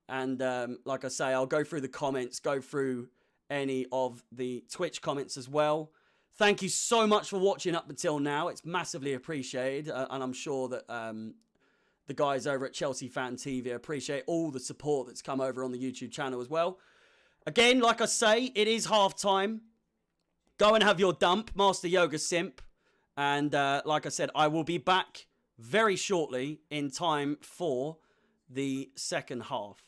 And like I say, I'll go through the comments, go through any of the Twitch comments as well. Thank you so much for watching up until now. It's massively appreciated. And I'm sure that the guys over at Chelsea Fan TV appreciate all the support that's come over on the YouTube channel as well. Again, like I say, it is half time. Go and have your dump, Master Yoga Simp. And like I said, I will be back very shortly in time for the second half.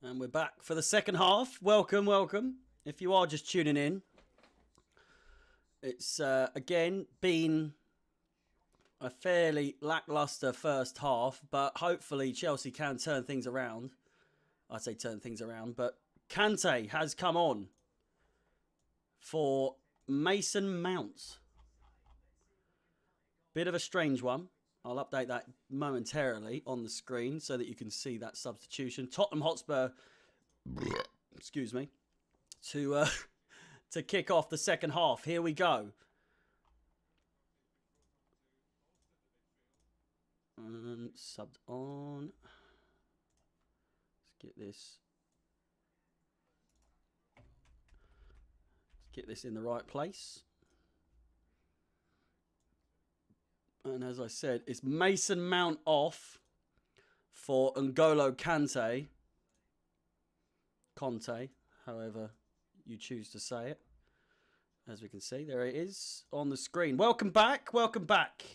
And we're back for the second half. Welcome, welcome. If you are just tuning in, it's again been a fairly lackluster first half, but hopefully Chelsea can turn things around. I say turn things around, but Kante has come on for Mason Mount. Bit of a strange one. I'll update that momentarily on the screen so that you can see that substitution. Tottenham Hotspur, excuse me, to kick off the second half. Here we go. Subbed on. Let's get this. Let's get this in the right place. And as I said, it's Mason Mount off for N'Golo Kante. Conte, however you choose to say it. As we can see, there it is on the screen. Welcome back. Welcome back.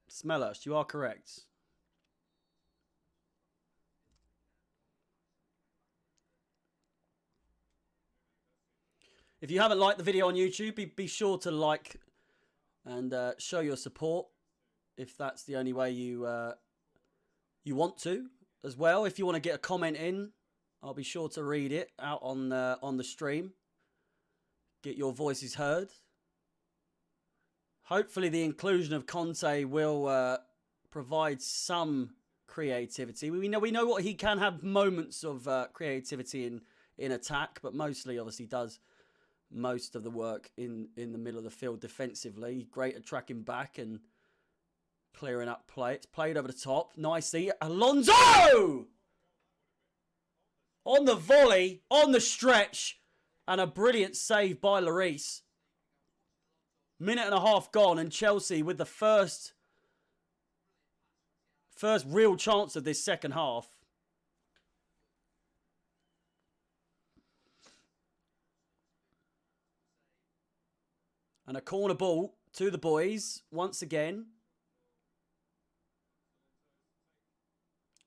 Smellerst, you are correct. If you haven't liked the video on YouTube, be sure to like and show your support if that's the only way you want to. As well, if you want to get a comment in, I'll be sure to read it out on the stream. Get your voices heard. Hopefully the inclusion of Conte will provide some creativity. We know what he can have moments of creativity in attack, but mostly obviously does most of the work in the middle of the field defensively. Great at tracking back and clearing up play. It's played over the top nicely. Alonso! On the volley, on the stretch, and a brilliant save by Lloris. Minute and a half gone, and Chelsea with the first real chance of this second half. And a corner ball to the boys once again.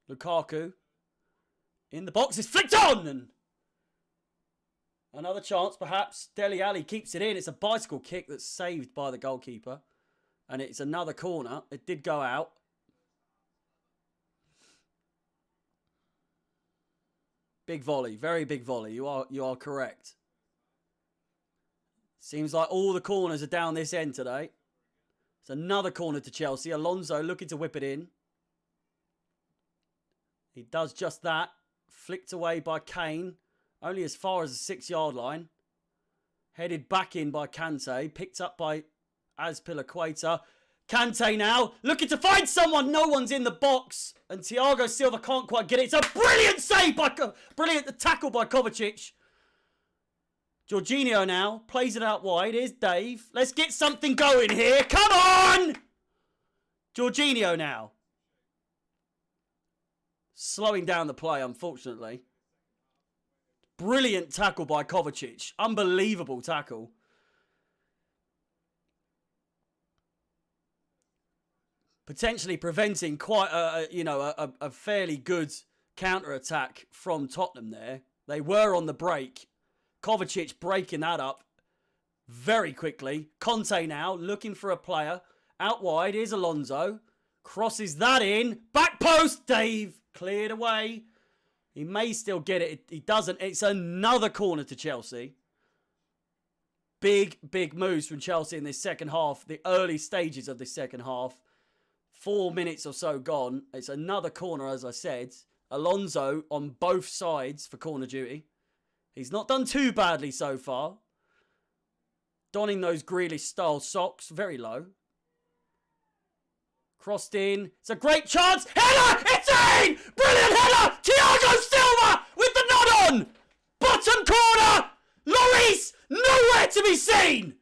Lukaku in the box is flicked on, and another chance perhaps. Dele Alli keeps it in. It's a bicycle kick that's saved by the goalkeeper, and it's another corner. It did go out. Big volley, very big volley. You are correct. Seems like all the corners are down this end today. It's another corner to Chelsea. Alonso looking to whip it in. He does just that. Flicked away by Kane. Only as far as the 6-yard line. Headed back in by Kante. Picked up by Azpilicueta. Kante now looking to find someone. No one's in the box. And Thiago Silva can't quite get it. It's a brilliant save brilliant tackle by Kovacic. Jorginho now plays it out wide. Here's Dave. Let's get something going here. Come on! Jorginho now. Slowing down the play, unfortunately. Brilliant tackle by Kovacic. Unbelievable tackle. Potentially preventing quite a fairly good counter-attack from Tottenham there. They were on the break. Kovacic breaking that up very quickly. Conte now looking for a player. Out wide, here's Alonso. Crosses that in. Back post, Dave. Cleared away. He may still get it. He doesn't. It's another corner to Chelsea. Big moves from Chelsea in this second half. The early stages of this second half. 4 minutes or so gone. It's another corner, as I said. Alonso on both sides for corner duty. He's not done too badly so far. Donning those Grealish-style socks. Very low. Crossed in. It's a great chance. Header! It's in! Brilliant header! Thiago Silva with the nod on! Bottom corner! Lloris! Nowhere to be seen!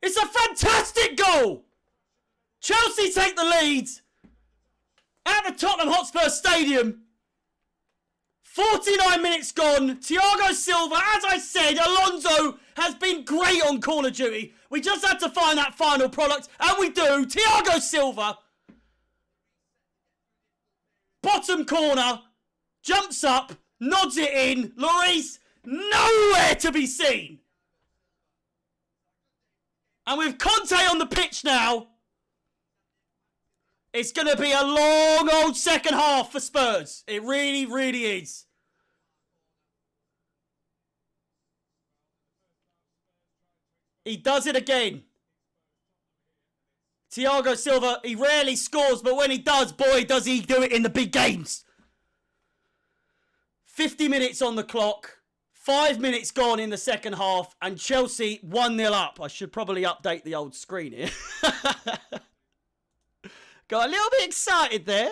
It's a fantastic goal! Chelsea take the lead at the Tottenham Hotspur Stadium. 49 minutes gone. Thiago Silva, as I said, Alonso has been great on corner duty. We just had to find that final product, and we do. Thiago Silva Bottom corner. Jumps up. Nods it in. Lloris, nowhere to be seen. And with Conte on the pitch now, it's going to be a long old second half for Spurs. It really, really is. He does it again. Thiago Silva, he rarely scores, but when he does, boy, does he do it in the big games. 50 minutes on the clock. 5 minutes gone in the second half, and Chelsea 1-0 up. I should probably update the old screen here. Got a little bit excited there.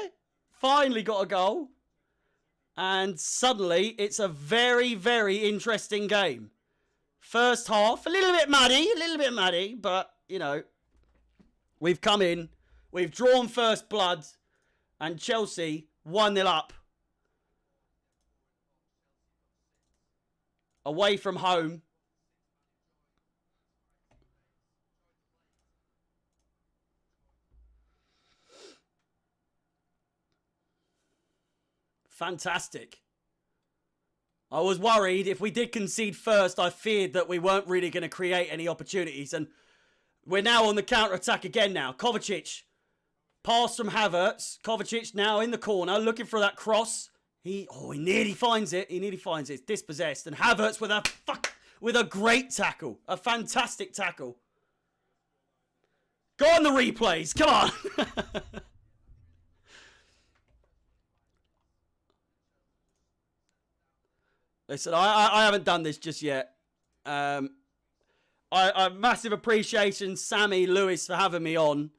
Finally got a goal. And suddenly, it's a very, very interesting game. First half, a little bit muddy, but, you know, we've come in, we've drawn first blood, and Chelsea 1-0 up. Away from home. Fantastic. I was worried if we did concede first, I feared that we weren't really going to create any opportunities. And we're now on the counter-attack again now. Kovacic. Pass from Havertz. Kovacic now in the corner, looking for that cross. He nearly finds it. It's dispossessed. And Havertz with a great tackle. A fantastic tackle. Go on the replays. Come on. Listen, I haven't done this just yet. I massive appreciation, Sammy, Lewis, for having me on.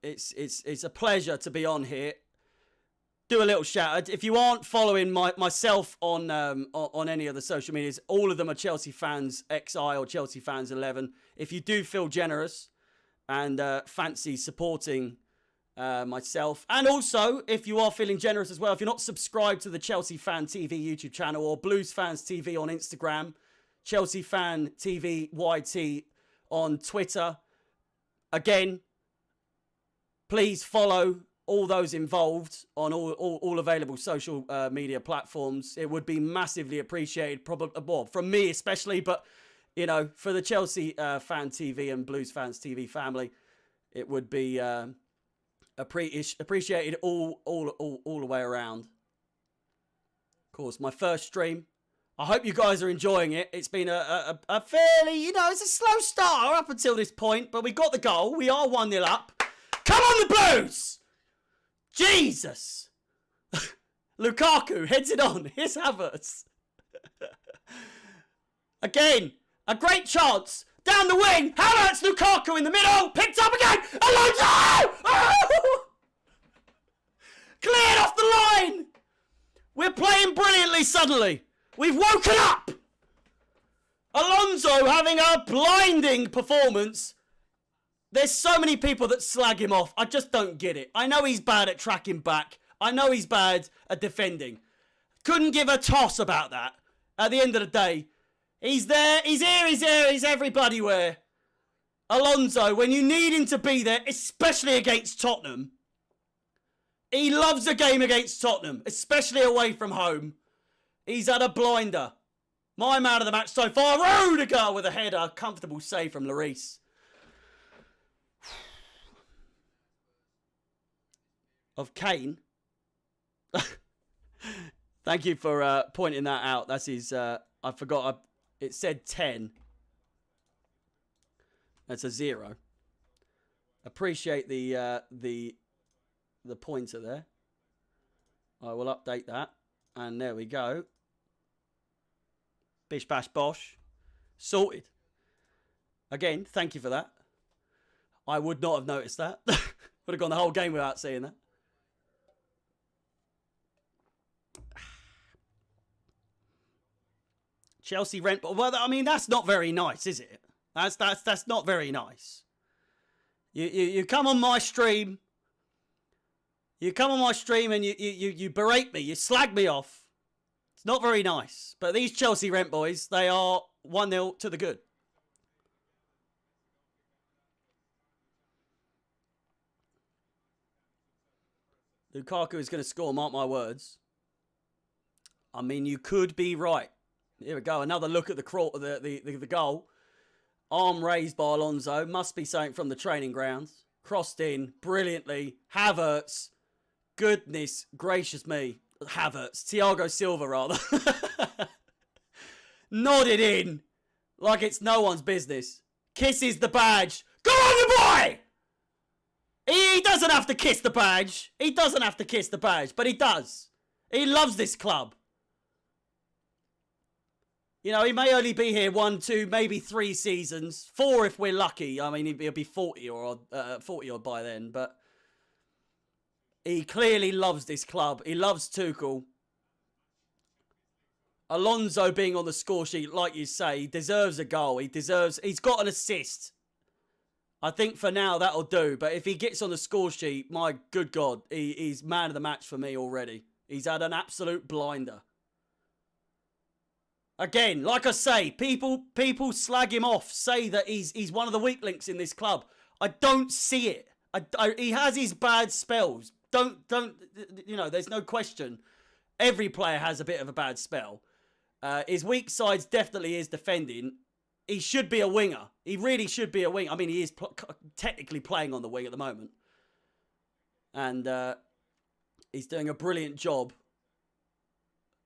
It's a pleasure to be on here. Do a little shout out. If you aren't following myself on any of the social medias, all of them are Chelsea fans XI or Chelsea fans 11. If you do feel generous and fancy supporting myself, and also if you are feeling generous as well, if you're not subscribed to the Chelsea Fan TV YouTube channel or Blues Fans TV on Instagram, Chelsea Fan TV YT on Twitter, again, please follow all those involved on all available social media platforms. It would be massively appreciated, probably, well, from me especially, but, you know, for the Chelsea Fan TV and Blues Fans TV family, it would be appreciated all the way around. Of course, my first stream. I hope you guys are enjoying it. It's been a fairly, you know, it's a slow start up until this point, but we got the goal. We are 1-0 up. Come on, the Blues! Jesus! Lukaku heads it on. Here's Havertz. Again, a great chance. Down the wing. Havertz, Lukaku in the middle. Picked up again. Alonso! Oh! Cleared off the line. We're playing brilliantly suddenly. We've woken up. Alonso having a blinding performance. There's so many people that slag him off. I just don't get it. I know he's bad at tracking back. I know he's bad at defending. Couldn't give a toss about that. At the end of the day, he's there, he's here, he's there, he's everybody where. Alonso, when you need him to be there, especially against Tottenham, he loves a game against Tottenham, especially away from home. He's had a blinder. My man of the match so far, Rudiger with a header. Comfortable save from Lloris. Of Kane. Thank you for pointing that out. That's his, I forgot, it said 10. That's a 0. Appreciate the pointer there. I will update that. And there we go. Bish bash bosh. Sorted. Again, thank you for that. I would not have noticed that. Would have gone the whole game without seeing that. Chelsea rent, well, I mean, that's not very nice, is it? That's not very nice. You come on my stream. You come on my stream and you berate me. You slag me off. It's not very nice. But these Chelsea rent boys, they are 1-0 to the good. Lukaku is going to score, mark my words. I mean, you could be right. Here we go. Another look at the goal. Arm raised by Alonso. Must be something from the training grounds. Crossed in brilliantly. Havertz. Goodness gracious me. Havertz. Thiago Silva, rather. Nodded in like it's no one's business. Kisses the badge. Go on, the boy! He doesn't have to kiss the badge. He doesn't have to kiss the badge, but he does. He loves this club. You know, he may only be here 1, 2, maybe 3 seasons. 4 if we're lucky. I mean, he'll be 40 or 40 odd by then, but he clearly loves this club. He loves Tuchel. Alonso being on the score sheet, like you say, he deserves a goal. He's got an assist. I think for now that'll do. But if he gets on the score sheet, my good God, he's man of the match for me already. He's had an absolute blinder. Again, like I say, people slag him off, say that he's one of the weak links in this club. I don't see it. He has his bad spells. Don't, you know, there's no question. Every player has a bit of a bad spell. His weak sides definitely is defending. He should be a winger. He really should be a winger. I mean, he is technically playing on the wing at the moment. And he's doing a brilliant job.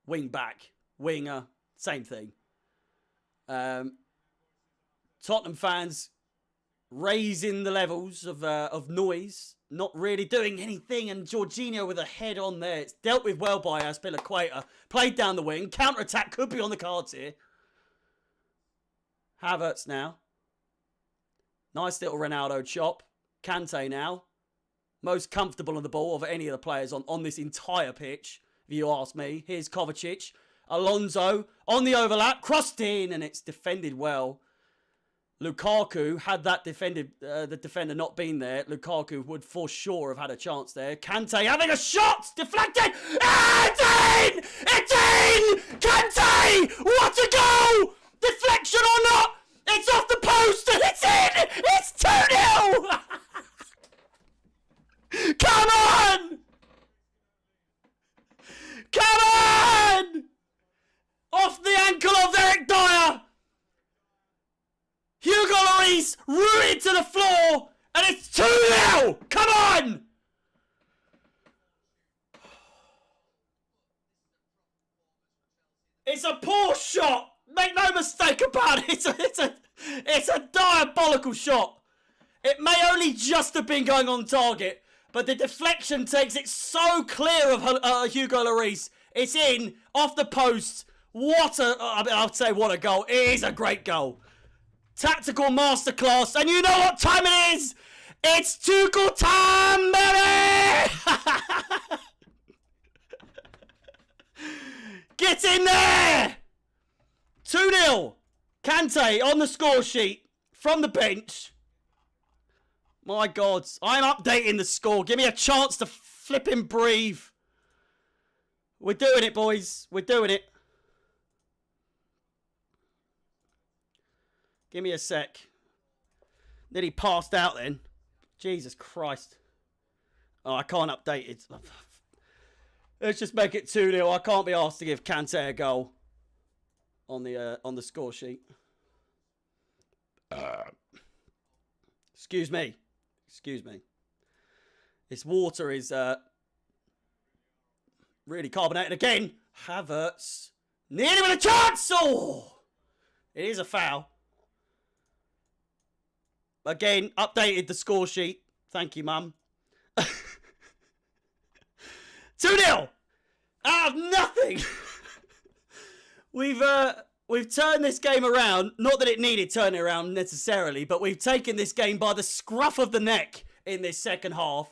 Wing back, winger, same thing. Tottenham fans raising the levels of noise. Not really doing anything, and Jorginho with a head on there. It's dealt with well by Azpilicueta. Played down the wing. Counter-attack could be on the cards here. Havertz now. Nice little Ronaldo chop. Kante now. Most comfortable on the ball of any of the players on this entire pitch, if you ask me. Here's Kovacic. Alonso on the overlap. Crossed in, and it's defended well. Lukaku, had that the defender not been there, Lukaku would for sure have had a chance there. Kante having a shot! Deflected! It's in! It's in! Kante! What a goal! Deflection or not! It's off the post and it's in! It's 2-0! Come on! Come on! Off the ankle of Eric Dyer! Hugo Lloris rooted to the floor, and it's 2-0! Come on! It's a poor shot. Make no mistake about it. It's a diabolical shot. It may only just have been going on target, but the deflection takes it so clear of Hugo Lloris. It's in, off the post. I'd say what a goal. It is a great goal. Tactical masterclass, and you know what time it is? It's Tuchel time, baby! Get in there! 2-0. Kante on the score sheet from the bench. My God, I'm updating the score. Give me a chance to flipping breathe. We're doing it, boys. We're doing it. Give me a sec. Nearly passed out then. Jesus Christ. Oh, I can't update it. Let's just make it 2-0. I can't be asked to give Kante a goal on the score sheet. Excuse me. Excuse me. This water is really carbonated again. Havertz. Nearly with a chance! Oh! It is a foul. Again, updated the score sheet. Thank you, Mum. 2-0! Out of nothing! We've turned this game around. Not that it needed turning around necessarily, but we've taken this game by the scruff of the neck in this second half.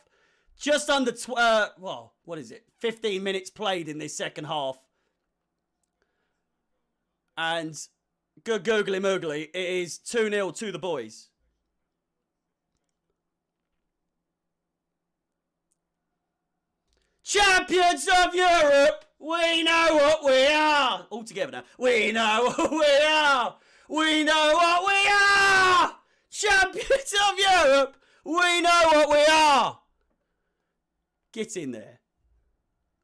Just under, 15 minutes played in this second half. And good googly moogly, it is 2-0 to the boys. Champions of Europe, we know what we are. All together now. We know what we are. We know what we are. Champions of Europe, we know what we are. Get in there.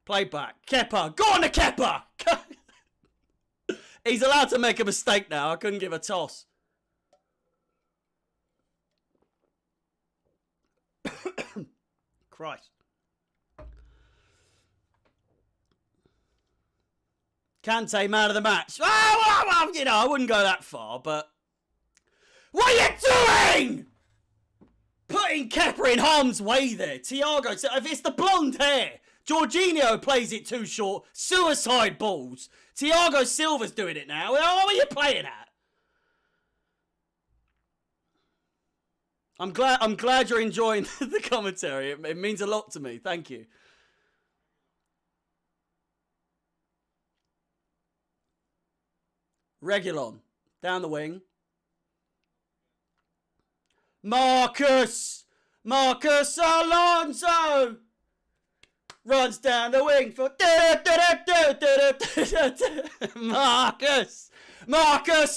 Play back. Kepa. Go on to Kepa. He's allowed to make a mistake now. I couldn't give a toss. Christ. Kante, man of the match. Well, you know, I wouldn't go that far, but... What are you doing? Putting Kepa in harm's way there. Thiago, if it's the blonde hair. Jorginho plays it too short. Suicide balls. Thiago Silva's doing it now. What are you playing at? I'm glad you're enjoying the commentary. It means a lot to me. Thank you. Reguilon. Down the wing. Marcus Alonso runs down the wing for Marcus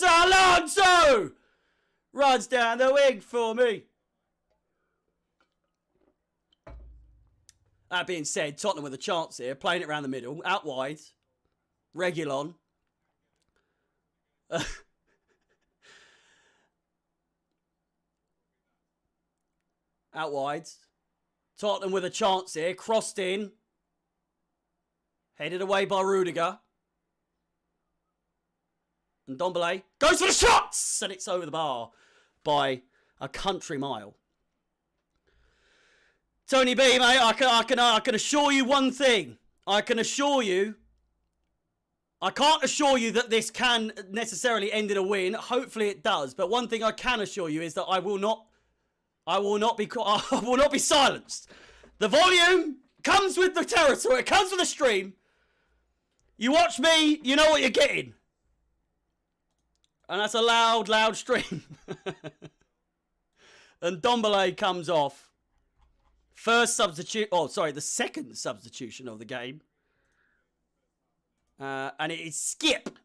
Alonso runs down the wing for me. That being said, Tottenham with a chance here, playing it around the middle, out wide. Reguilon. Out wide. Tottenham with a chance here. Crossed in. Headed away by Rudiger. And Ndombele goes for the shots! And it's over the bar by a country mile. Tony B, mate, I can assure you one thing. I can't assure you that this can necessarily end in a win. Hopefully it does. But one thing I can assure you is that I will not be silenced. The volume comes with the territory. It comes with the stream. You watch me, you know what you're getting. And that's a loud stream. And Ndombele comes off. The second substitution of the game. And it is Skip.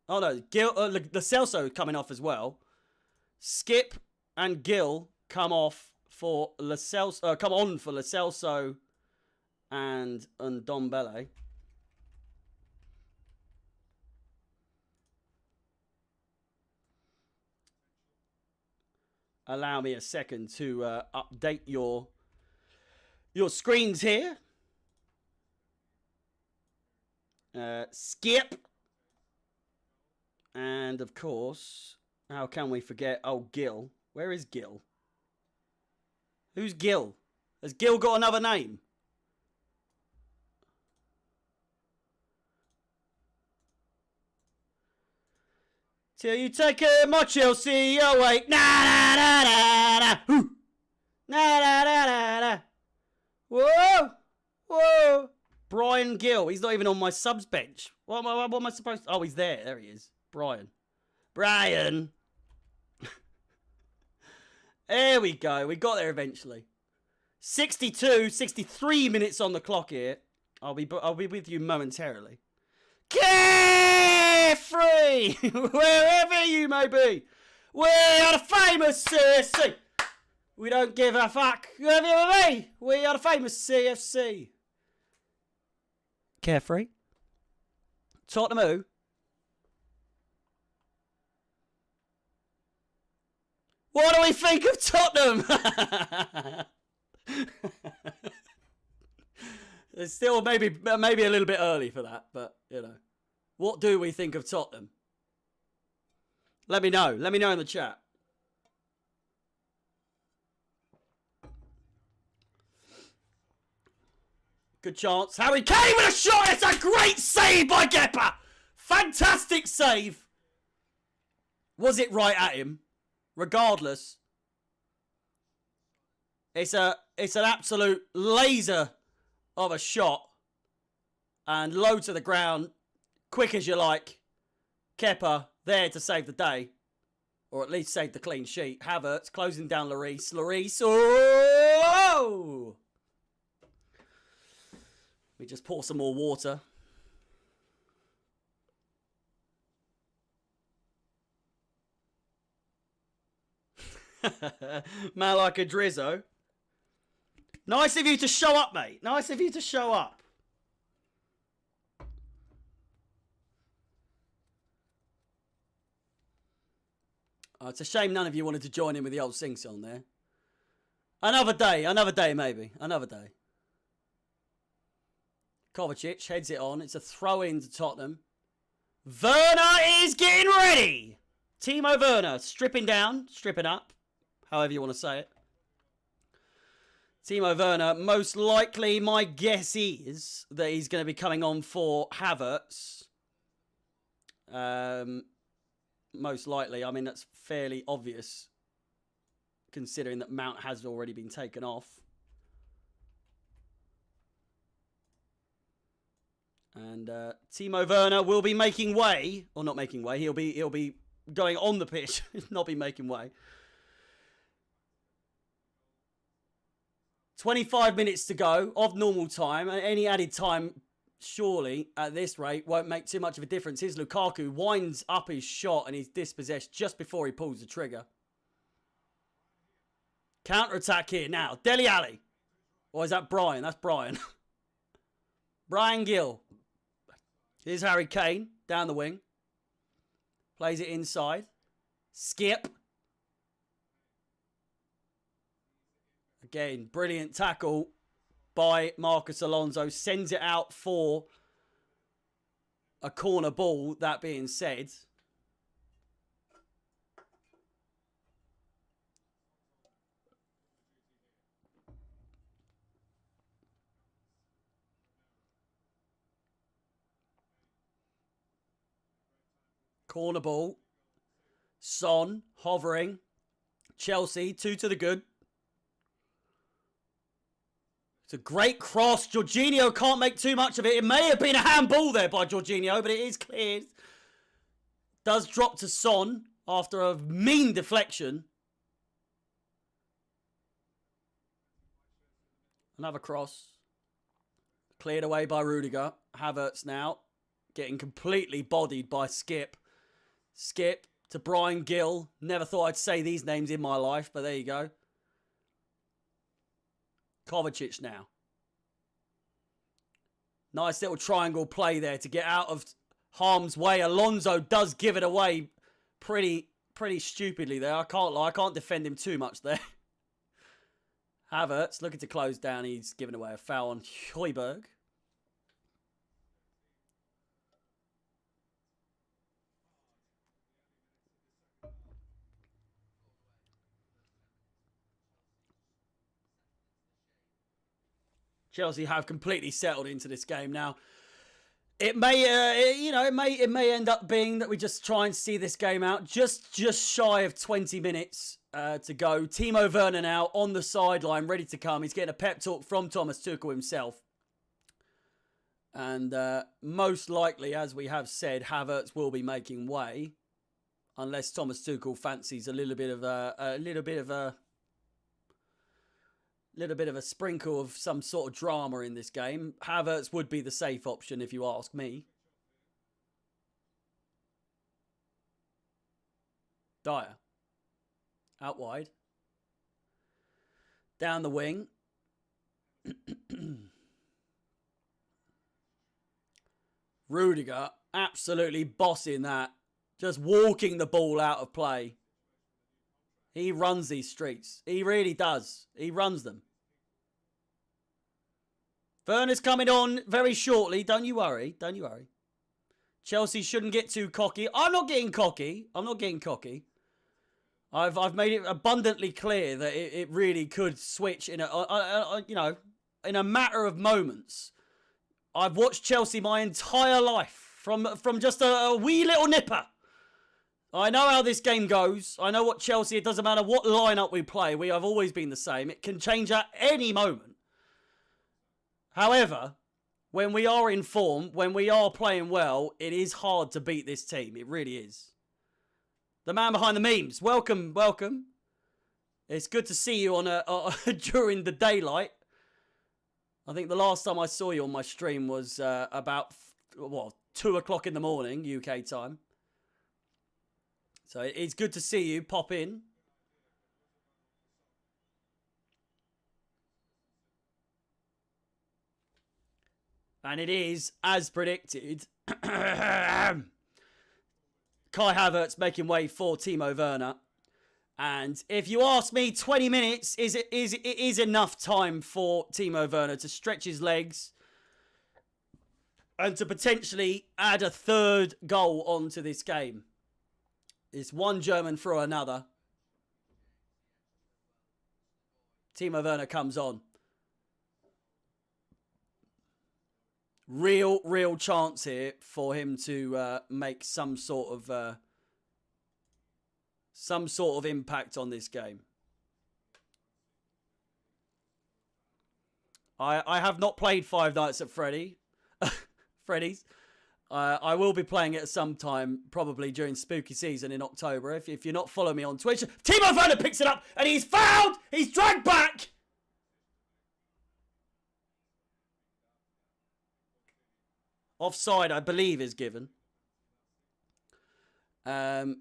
Oh no, Lo Celso coming off as well. Skip and Gil come off for Lo Celso. Come on for Lo Celso and Ndombele. Allow me a second to update your screens here. Skip. And of course, how can we forget? Oh, Gil. Where is Gil? Who's Gil? Has Gil got another name? Till you take my Chelsea away. Na na na na na. Ooh. Na na na na na. Whoa! Whoa! Brian Gill. He's not even on my subs bench. What am I supposed to... Oh, he's there. There he is. Brian. There we go. We got there eventually. 63 minutes on the clock here. I'll be with you momentarily. Carefree! Wherever you may be. We are the famous CFC. We don't give a fuck. Whoever you may be. We are the famous CFC. Carefree. Tottenham who? What do we think of Tottenham? It's still maybe a little bit early for that, but you know. What do we think of Tottenham? Let me know. Let me know in the chat. Good chance. Harry Kane with a shot. It's a great save by Kepa. Fantastic save. Was it right at him? Regardless, it's an absolute laser of a shot and low to the ground, quick as you like. Kepa there to save the day, or at least save the clean sheet. Havertz closing down Lloris. Oh! We just pour some more water. Man like a Drizzo. Nice of you to show up, mate. Nice of you to show up. It's a shame none of you wanted to join in with the old sing-song there. Another day maybe. Another day. Kovacic heads it on. It's a throw-in to Tottenham. Werner is getting ready! Timo Werner stripping down, stripping up, however you want to say it. Timo Werner, most likely, my guess is that he's going to be coming on for Havertz. Most likely. I mean, that's fairly obvious, considering that Mount has already been taken off. And Timo Werner will be making way, or not making way. He'll be going on the pitch, not be making way. 25 minutes to go of normal time. Any added time, surely, at this rate, won't make too much of a difference. Here's Lukaku, winds up his shot and he's dispossessed just before he pulls the trigger. Counter-attack here now. Dele Alli. Or is that Brian? That's Brian. Brian Gill. Here's Harry Kane, down the wing. Plays it inside. Skip. Again, brilliant tackle by Marcus Alonso. Sends it out for a corner ball, that being said. Corner ball. Son hovering. Chelsea, 2 to the good. It's a great cross. Jorginho can't make too much of it. It may have been a handball there by Jorginho, but it is cleared. Does drop to Son after a mean deflection. Another cross. Cleared away by Rudiger. Havertz now getting completely bodied by Skip. Skip to Brian Gill. Never thought I'd say these names in my life, but there you go. Kovacic now. Nice little triangle play there to get out of harm's way. Alonso does give it away pretty stupidly there. I can't lie. I can't defend him too much there. Havertz looking to close down. He's given away a foul on Højbjerg. Chelsea have completely settled into this game now. It may, it may end up being that we just try and see this game out. Just shy of 20 minutes to go. Timo Werner now on the sideline, ready to come. He's getting a pep talk from Thomas Tuchel himself. And most likely, as we have said, Havertz will be making way, unless Thomas Tuchel fancies a little bit of a sprinkle of some sort of drama in this game. Havertz would be the safe option if you ask me. Dyer. Out wide. Down the wing. Rudiger absolutely bossing that. Just walking the ball out of play. He runs these streets. He really does. He runs them. Werner's coming on very shortly. Don't you worry. Don't you worry. Chelsea shouldn't get too cocky. I'm not getting cocky. I've made it abundantly clear that it really could switch in in a matter of moments. I've watched Chelsea my entire life from just a wee little nipper. I know how this game goes. I know what Chelsea, it doesn't matter what lineup we play. We have always been the same. It can change at any moment. However, when we are in form, when we are playing well, it is hard to beat this team. It really is. The man behind the memes. Welcome. It's good to see you on during the daylight. I think the last time I saw you on my stream was about 2 o'clock in the morning, UK time. So it's good to see you pop in. And it is, as predicted, Kai Havertz making way for Timo Werner. And if you ask me, 20 minutes is enough time for Timo Werner to stretch his legs and to potentially add a third goal onto this game. It's one German through another. Timo Werner comes on. Real chance here for him to make some sort of impact on this game. I have not played Five Nights at Freddy's. I will be playing it at some time, probably during spooky season in October. If you're not following me on Twitch, Timo Werner picks it up and he's fouled. He's dragged back. Offside, I believe, is given. I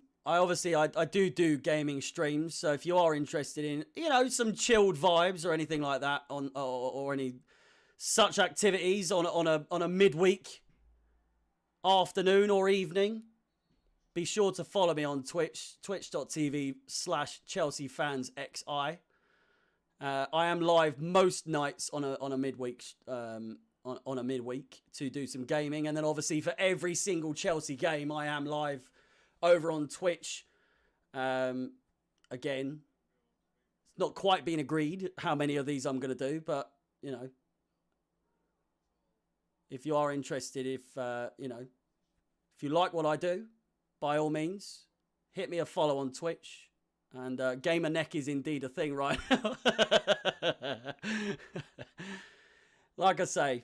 do gaming streams, so if you are interested in, some chilled vibes or anything like that or any such activities on a midweek afternoon or evening, be sure to follow me on Twitch, twitch.tv/ChelseaFansXI. I am live most nights on a midweek on a midweek to do some gaming, and then obviously for every single Chelsea game I am live over on Twitch. Again, it's not quite been agreed how many of these I'm going to do, but if you are interested, if you like what I do, by all means, hit me a follow on Twitch. And gamer neck is indeed a thing right now. Like I say,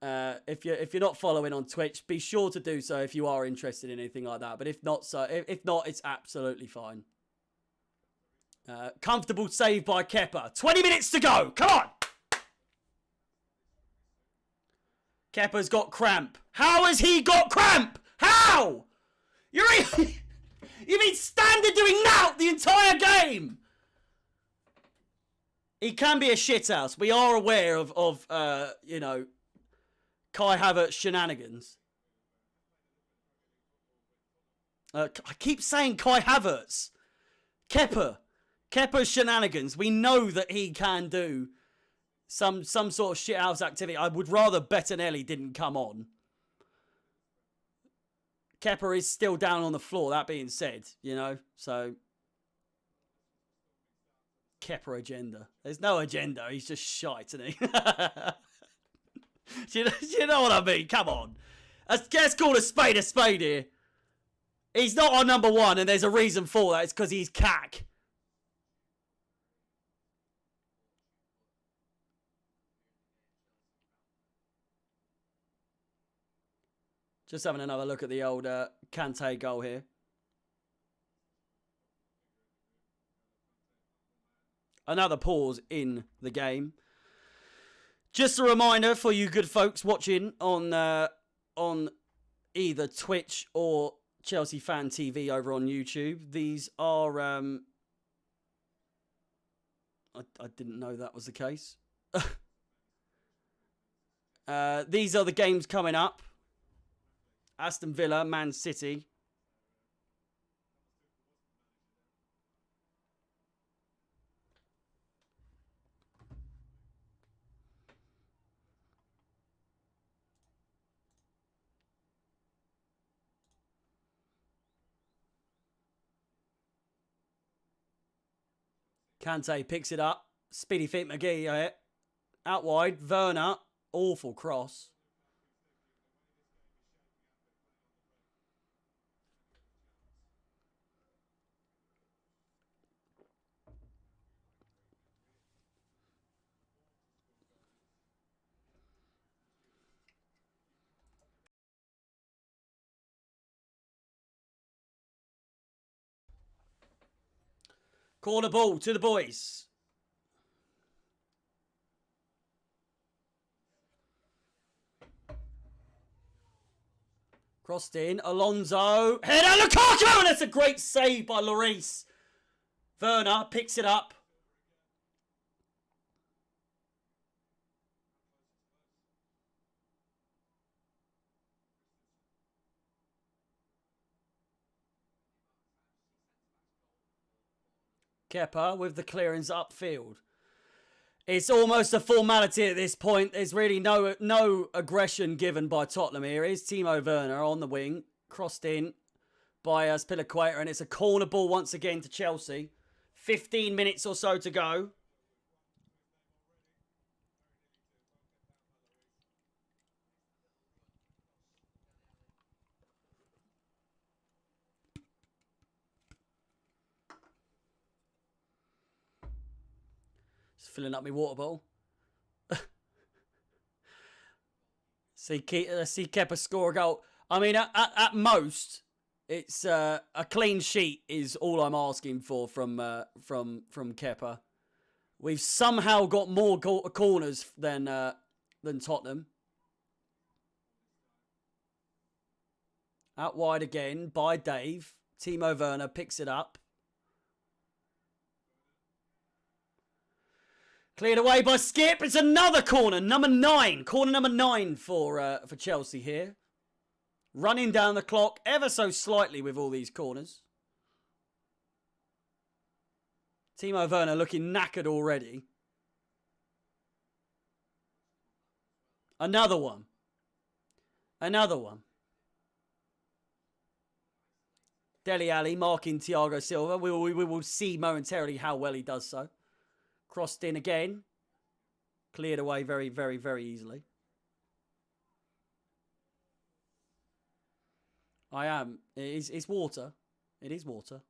if you're not following on Twitch, be sure to do so if you are interested in anything like that. But if not, it's absolutely fine. Comfortable save by Kepa. 20 minutes to go. Come on. Kepa's got cramp. How has he got cramp? How? You've been standing doing that the entire game. He can be a shithouse. We are aware of Kai Havertz shenanigans. I keep saying Kai Havertz. Kepa's shenanigans. We know that he can do some sort of shithouse activity. I would rather Bettinelli didn't come on. Kepa is still down on the floor, that being said, so... Kepa agenda. There's no agenda, he's just shite, isn't he? do you know what I mean? Come on. Let's call a spade here. He's not our number one, and there's a reason for that. It's because he's cack. Just having another look at the old Kante goal here. Another pause in the game. Just a reminder for you good folks watching on either Twitch or Chelsea Fan TV over on YouTube. These are... I didn't know that was the case. These are the games coming up. Aston Villa, Man City. Kante picks it up. Speedy feet McGee. Out wide. Werner. Awful cross. Corner ball to the boys. Crossed in. Alonso. Header. Lukaku! And that's a great save by Lloris. Werner picks it up. Kepa with the clearance upfield. It's almost a formality at this point. There's really no aggression given by Tottenham here. Here's Timo Werner on the wing, crossed in by Spilicueta, and it's a corner ball once again to Chelsea. 15 minutes or so to go. Just filling up my water bottle. see Kepa score a goal. I mean, at most, it's a clean sheet is all I'm asking for from Kepa. We've somehow got more corners than Tottenham. Out wide again by Dave. Timo Werner picks it up. Cleared away by Skip. It's another corner, number 9. Corner number 9 for Chelsea here. Running down the clock ever so slightly with all these corners. Timo Werner looking knackered already. Another one. Another one. Dele Alli marking Thiago Silva. We will see momentarily how well he does so. Crossed in again. Cleared away very, very, very easily. I am. It's water. It is water.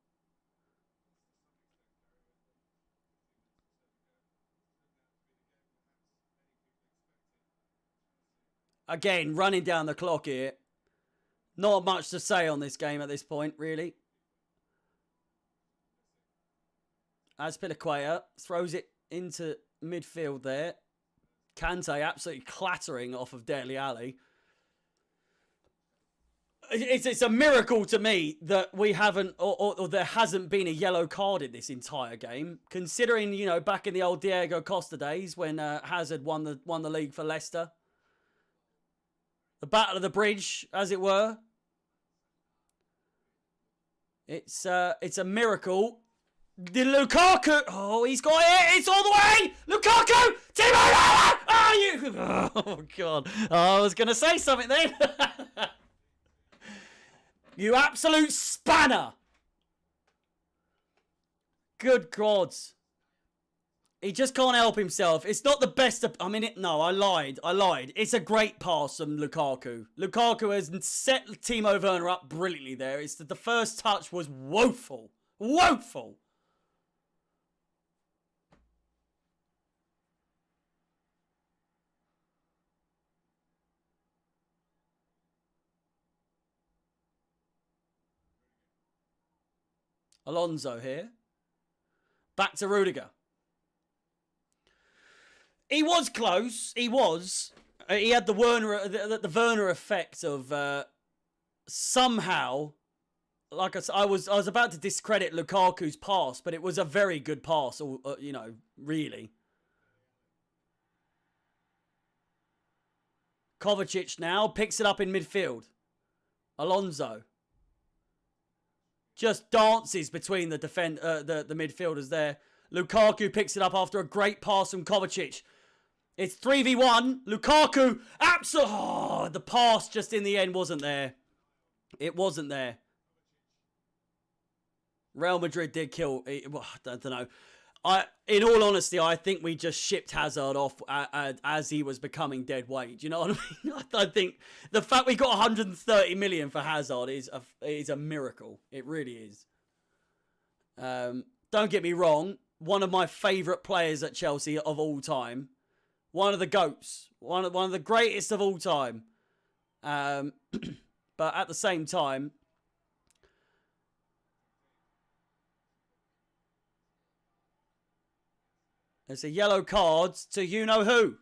Again, running down the clock here. Not much to say on this game at this point, really. Azpilicueta throws it into midfield there. Kante absolutely clattering off of Dele Alli. It's a miracle to me that we haven't, or there hasn't been a yellow card in this entire game. Considering, you know, back in the old Diego Costa days when Hazard won the league for Leicester. The battle of the bridge, as it were. It's a miracle. The Lukaku. Oh, he's got it. It's all the way. Lukaku. Timo. Oh, God. Oh, I was going to say something then. You absolute spanner. Good God. He just can't help himself. It's not the best. I mean, no, I lied. It's a great pass from Lukaku. Lukaku has set Timo Werner up brilliantly there. It's that the first touch was woeful. Woeful. Alonso here. Back to Rudiger. He was close. He was. He had the Werner effect of somehow. Like I said, I was about to discredit Lukaku's pass, but it was a very good pass. You know, really. Kovacic now picks it up in midfield. Alonso just dances between the the midfielders there. Lukaku picks it up after a great pass from Kovacic. It's 3v1. Lukaku, absolutely. Oh, the pass just in the end wasn't there. It wasn't there. Real Madrid did kill. I don't know. In all honesty, I think we just shipped Hazard off as he was becoming dead weight. Do you know what I mean? I think the fact we got 130 million for Hazard is a miracle. It really is. Don't get me wrong. One of my favourite players at Chelsea of all time. One of the GOATs. One of the greatest of all time. But at the same time, there's a yellow card to you-know-who.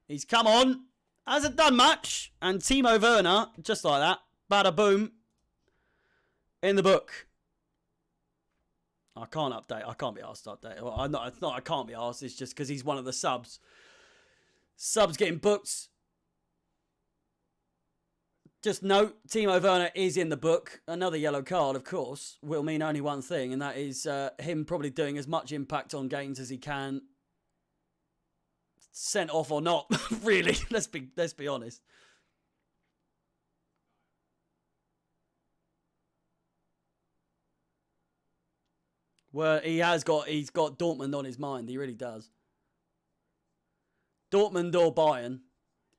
He's come on. Hasn't done much. And Timo Werner, just like that. Bada boom. In the book. I can't update. I can't be asked to update. Well, it's not I can't be asked. It's just because he's one of the subs. Subs getting booked. Just note, Timo Werner is in the book. Another yellow card, of course, will mean only one thing, and that is him probably doing as much impact on games as he can. Sent off or not, really. Let's be honest. Well, he's got Dortmund on his mind. He really does. Dortmund or Bayern.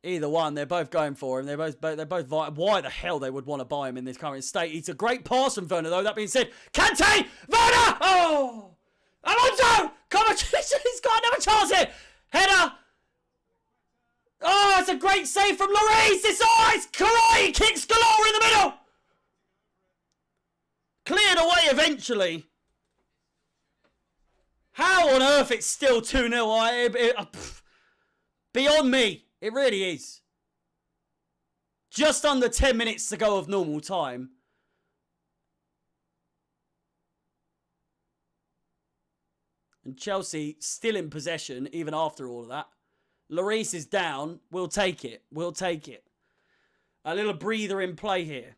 Either one, they're both going for him. They're both why the hell they would want to buy him in this current state? It's a great pass from Werner, though. That being said, Kante! Werner! Oh! Alonso! Come on, he's got another chance here! Header! Oh, it's a great save from Lloris! It's karate kicks galore in the middle! Cleared away eventually. How on earth it's still 2-0? Beyond me. It really is. Just under 10 minutes to go of normal time. And Chelsea still in possession even after all of that. Lloris is down. We'll take it. We'll take it. A little breather in play here.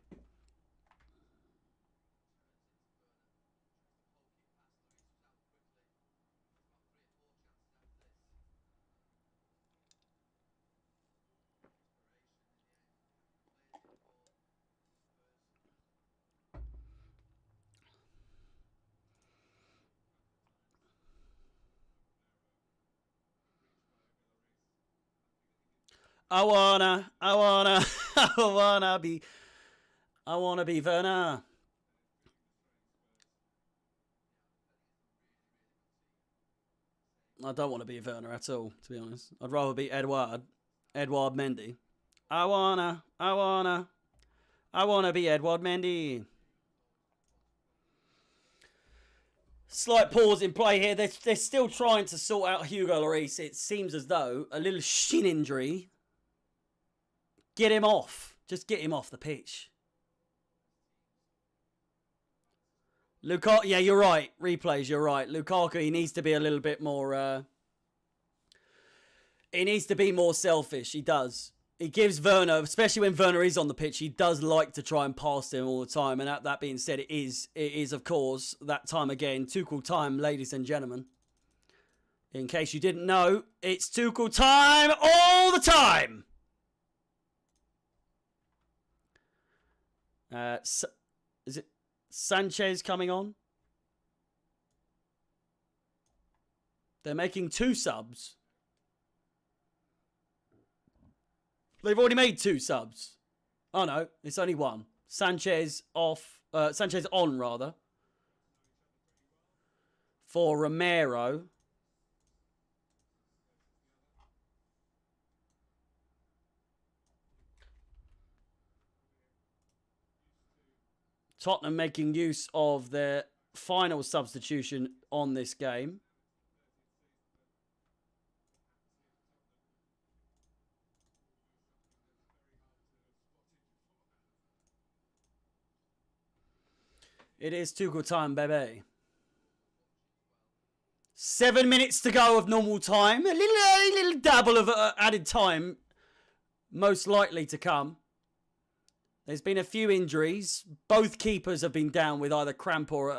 I wanna be Werner. I don't want to be Werner at all, to be honest. I'd rather be Edouard Mendy. I wanna be Edouard Mendy. Slight pause in play here. They're still trying to sort out Hugo Lloris. It seems as though a little shin injury. Get him off. Just get him off the pitch. Lukaku, yeah, you're right. Replays, you're right. Lukaku, he needs to be a little bit more... he needs to be more selfish. He does. He gives Werner, especially when Werner is on the pitch, he does like to try and pass him all the time. And that being said, it is, of course, that time again. Tuchel time, ladies and gentlemen. In case you didn't know, it's Tuchel time all the time. Is it Sanchez coming on? They're making 2 subs. They've already made 2 subs. Oh no, it's only 1. Sanchez off. Sanchez on, rather. For Romero. Tottenham making use of their final substitution on this game. It is Tuchel time, baby. 7 minutes to go of normal time. A little dabble of added time most likely to come. There's been a few injuries. Both keepers have been down with either cramp or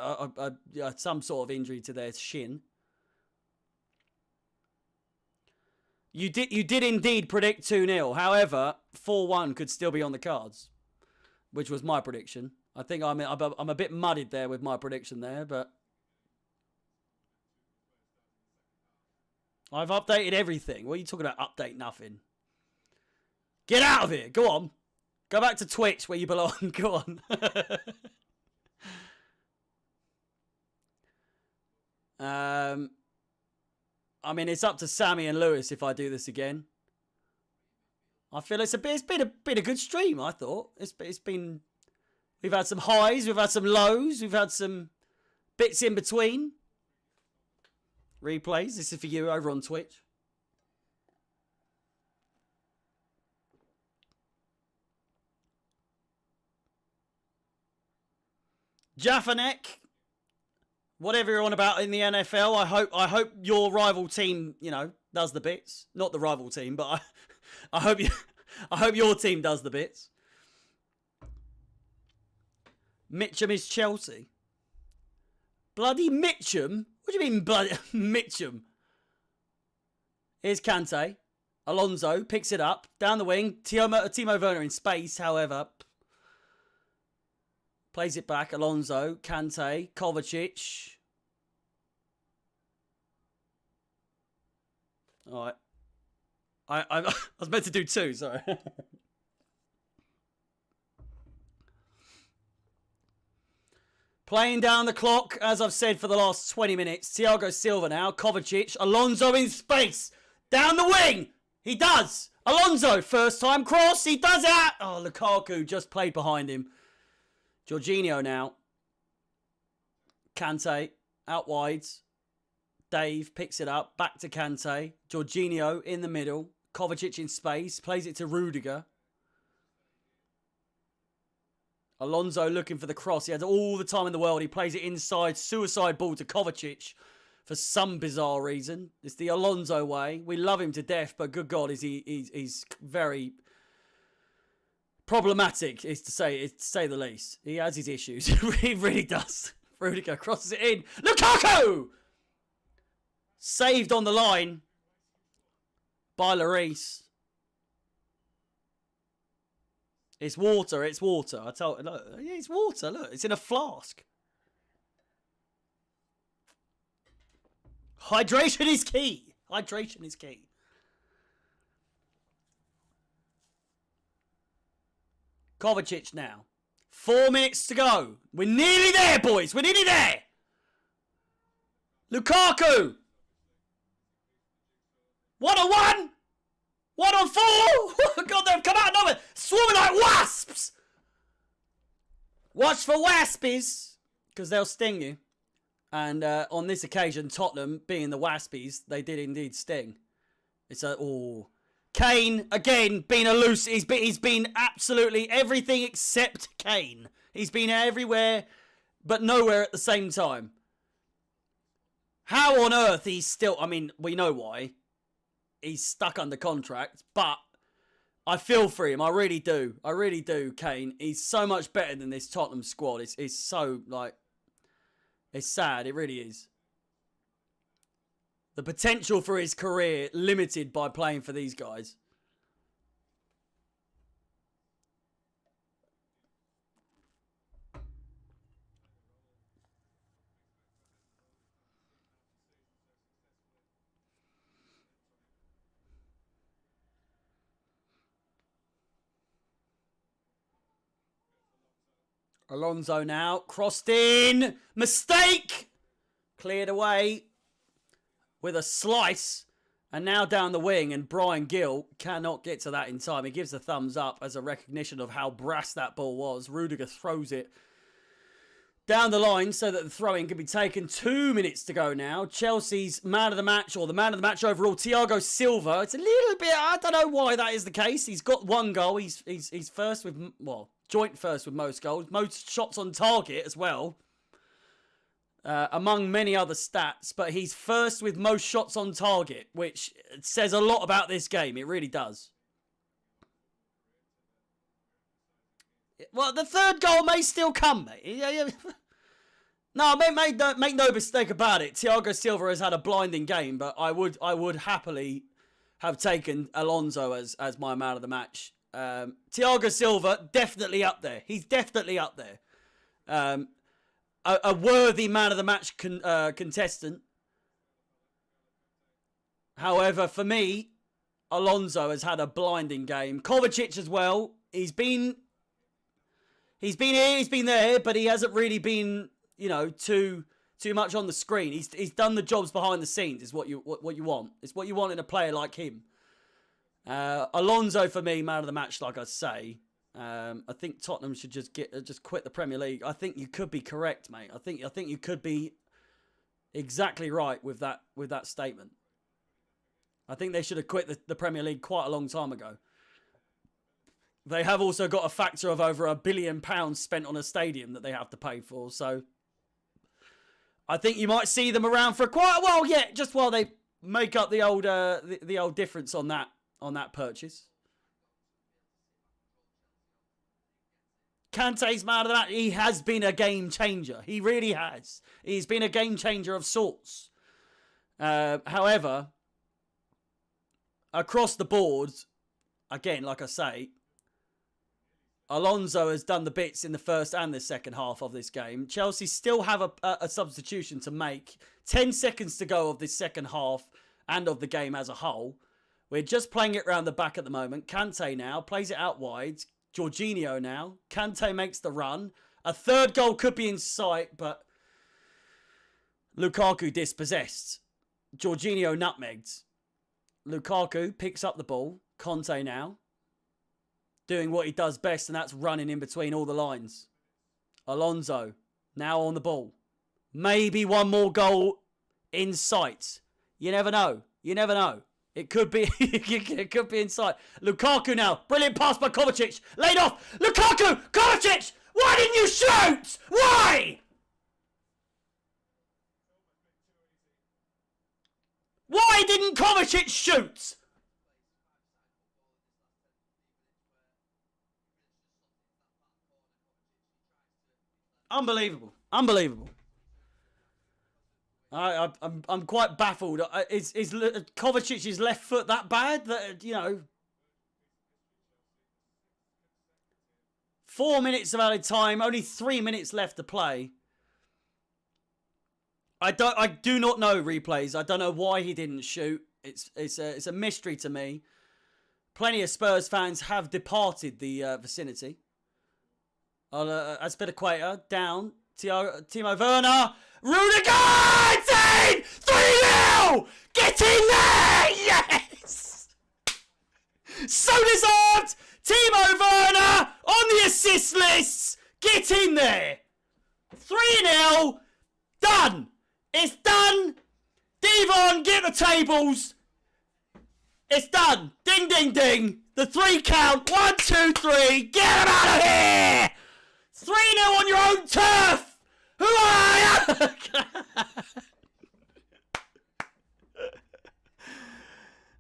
some sort of injury to their shin. You did indeed predict 2-0. However, 4-1 could still be on the cards, which was my prediction. I think I'm a bit muddied there with my prediction there, but I've updated everything. What are you talking about? Update nothing. Get out of here. Go on. Go back to Twitch where you belong. Go on. I mean, it's up to Sammy and Lewis if I do this again. I feel it's been a good stream, I thought. It's been... We've had some highs, we've had some lows, we've had some bits in between. Replays, this is for you over on Twitch. Jaffanek, whatever you're on about in the NFL, I hope your rival team, you know, does the bits. Not the rival team, but I hope your team does the bits. Mitchum is Chelsea. Bloody Mitchum? What do you mean bloody Mitchum? Here's Kante. Alonso picks it up. Down the wing. Timo Werner in space, however. Plays it back. Alonso. Kante. Kovacic. Alright. I was meant to do two, sorry. Playing down the clock, as I've said for the last 20 minutes. Thiago Silva now. Kovacic. Alonso in space. Down the wing. He does. Alonso, first time cross. He does it. Oh, Lukaku just played behind him. Jorginho now. Kante out wide. Dave picks it up. Back to Kante. Jorginho in the middle. Kovacic in space. Plays it to Rudiger. Alonso looking for the cross. He has all the time in the world. He plays it inside. Suicide ball to Kovacic. For some bizarre reason. It's the Alonso way. We love him to death, but good God, he's very problematic, is to say the least. He has his issues. He really does. Rudiger crosses it in. Lukaku! Saved on the line by Lloris. It's water, it's water. I tell you, look, yeah, it's water. Look, it's in a flask. Hydration is key. Hydration is key. Kovacic now. 4 minutes to go. We're nearly there, boys. We're nearly there. Lukaku. 1-on-1. 1-on-4. God, they've come out of nowhere. Swarming like wasps. Watch for waspies. Because they'll sting you. And on this occasion, Tottenham, being the Waspies, they did indeed sting. It's a... Oh. Kane, again, being elusive. He's been absolutely everything except Kane. He's been everywhere, but nowhere at the same time. How on earth he's still... I mean, we know why. He's stuck under contract, but I feel for him. I really do. I really do, Kane. He's so much better than this Tottenham squad. It's so, like... It's sad, it really is. The potential for his career limited by playing for these guys. Alonso now, crossed in, mistake, cleared away with a slice, and now down the wing, and Brian Gill cannot get to that in time. He gives a thumbs up as a recognition of how brass that ball was. Rudiger throws it down the line so that the throw-in can be taken. 2 minutes to go now. Chelsea's man of the match, or the man of the match overall, Thiago Silva. It's a little bit, I don't know why that is the case. He's got one goal. He's first with, well, joint first with most goals. Most shots on target as well. Among many other stats. But he's first with most shots on target, which says a lot about this game. It really does. Well, the third goal may still come, mate. No, make no mistake about it. Thiago Silva has had a blinding game, but I would happily have taken Alonso as my man of the match. Thiago Silva, definitely up there. He's definitely up there. A worthy man of the match contestant. However, for me, Alonso has had a blinding game. Kovacic as well. He's been here, he's been there, but he hasn't really been, you know, too much on the screen. He's done the jobs behind the scenes. Is what you want. It's what you want in a player like him. Alonso for me, man of the match, like I say. I think Tottenham should just quit the Premier League. I think you could be correct, mate. I think you could be exactly right with that statement. I think they should have quit the Premier League quite a long time ago. They have also got a factor of over £1 billion spent on a stadium that they have to pay for. So I think you might see them around for quite a while yet, just while they make up the old difference on that purchase. Kante's man of the match. He has been a game changer. He really has. He's been a game changer of sorts. However, across the board, again, like I say, Alonso has done the bits in the first and the second half of this game. Chelsea still have a substitution to make. 10 seconds to go of this second half and of the game as a whole. We're just playing it around the back at the moment. Kante now plays it out wide. Jorginho now. Kante makes the run. A third goal could be in sight, but Lukaku dispossessed. Jorginho nutmegged. Lukaku picks up the ball. Conte now doing what he does best, and that's running in between all the lines. Alonso now on the ball. Maybe one more goal in sight. You never know. You never know. It could be it could be in sight. Lukaku now. Brilliant pass by Kovacic. Laid off. Lukaku! Kovacic! Why didn't you shoot? Why? Why didn't Kovacic shoot? Unbelievable. Unbelievable. I'm quite baffled. Is Kovacic's left foot that bad? That, you know, 4 minutes of added time, only 3 minutes left to play. I do not know replays. I don't know why he didn't shoot. It's a mystery to me. Plenty of Spurs fans have departed the vicinity. Azpilicueta down. Timo Werner. Rudiger! 3-0! Get in there! Yes! So deserved! Timo Werner on the assist list! Get in there! 3-0! Done! It's done! Devon, get the tables! It's done! Ding, ding, ding! The 3 count! 1, 2, 3! Get them out of here! 3-0 on your own turf! Who are you?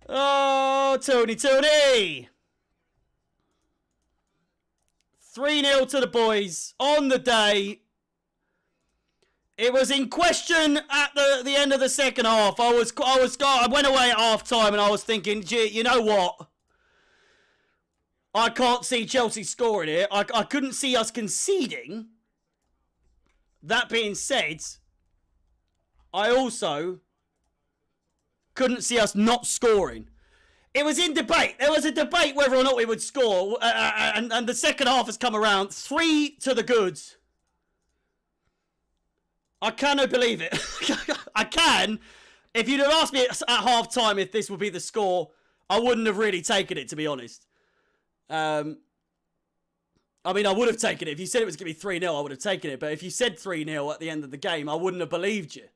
Oh, Tony. 3-0 to the boys on the day. It was in question at the end of the second half. I went away at half time and I was thinking, gee, you know what? I can't see Chelsea scoring here. I couldn't see us conceding. That being said, I also couldn't see us not scoring. It was in debate. There was a debate whether or not we would score. And the second half has come around. 3 to the goods. I cannot believe it. I can. If you'd have asked me at half time if this would be the score, I wouldn't have really taken it, to be honest. I mean, I would have taken it. If you said it was going to be 3-0, I would have taken it. But if you said 3-0 at the end of the game, I wouldn't have believed you.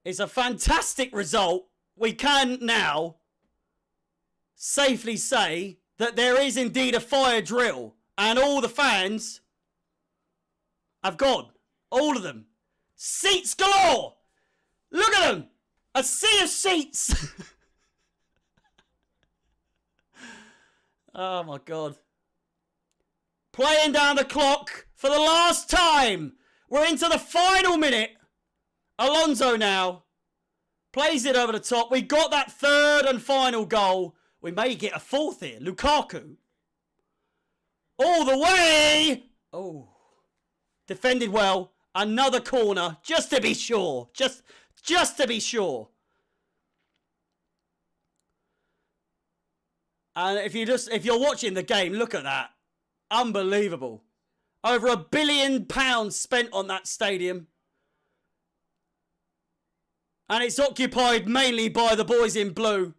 It's a fantastic result. We can now safely say that there is indeed a fire drill. And all the fans have gone. All of them. Seats galore. Look at them. A sea of seats. Oh, my God. Playing down the clock for the last time. We're into the final minute. Alonso now plays it over the top. We got that third and final goal. We may get a fourth here. Lukaku. All the way. Oh. Defended well. Another corner. Just to be sure. Just to be sure. And if you're watching the game, look at that. Unbelievable. Over £1 billion spent on that stadium. And it's occupied mainly by the boys in blue.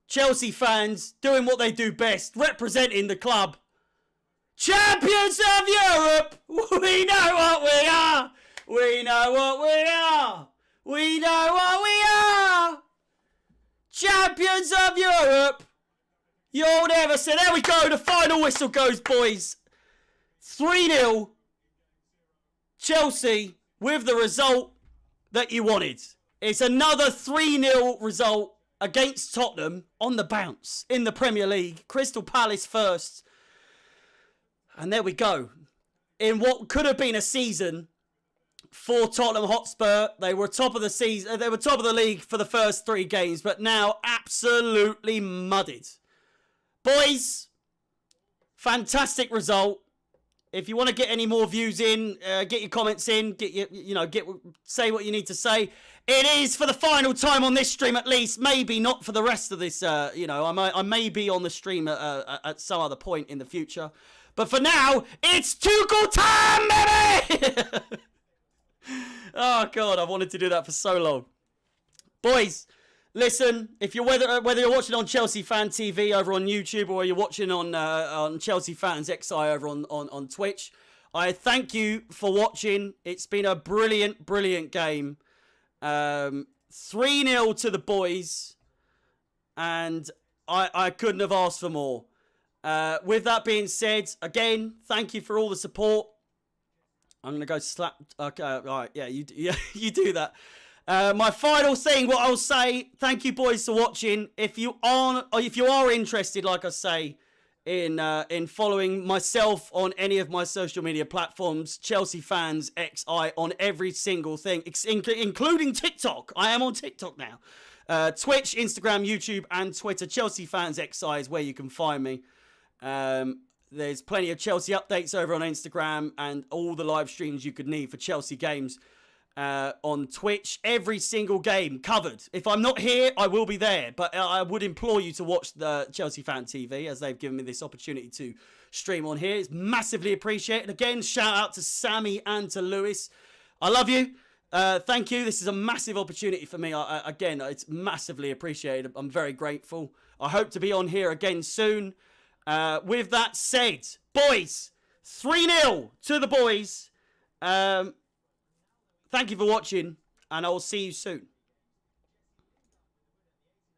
Chelsea fans doing what they do best. Representing the club. Champions of Europe. We know what we are. We know what we are. We know what we are. Champions of Europe. You'll never say. There we go. The final whistle goes, boys. 3-0. Chelsea with the result that you wanted. It's another 3-0 result against Tottenham on the bounce in the Premier League. Crystal Palace first. And there we go. In what could have been a season for Tottenham Hotspur, they were top of the season. They were top of the league for the first 3 games, but now absolutely muddied. Boys, fantastic result. If you want to get any more views in, get your comments in, say what you need to say. It is for the final time on this stream, at least. Maybe not for the rest of this. I may be on the stream at some other point in the future, but for now, it's Tuchel time, baby! Oh God, I've wanted to do that for so long, boys. Listen, if you're whether you're watching on Chelsea Fan TV over on YouTube or you're watching on Chelsea Fans XI over on Twitch, I thank you for watching. It's been a brilliant game. 3-0 to the boys, and I couldn't have asked for more. With that being said, again, thank you for all the support. I'm gonna go slap. Okay, all right, yeah, you do that. My final thing, what I'll say, thank you boys for watching. If you are interested, like I say, in following myself on any of my social media platforms, Chelsea Fans XI on every single thing, including TikTok. I am on TikTok now. Twitch, Instagram, YouTube, and Twitter. Chelsea Fans XI is where you can find me. There's plenty of Chelsea updates over on Instagram and all the live streams you could need for Chelsea games. On Twitch, every single game covered. If I'm not here, I will be there. But I would implore you to watch the Chelsea Fan TV, as they've given me this opportunity to stream on here. It's massively appreciated. Again, shout out to Sammy and to Lewis. I love you. Thank you. This is a massive opportunity for me. Again, it's massively appreciated. I'm very grateful. I hope to be on here again soon. With that said, boys, 3-0 to the boys. Thank you for watching, and I will see you soon.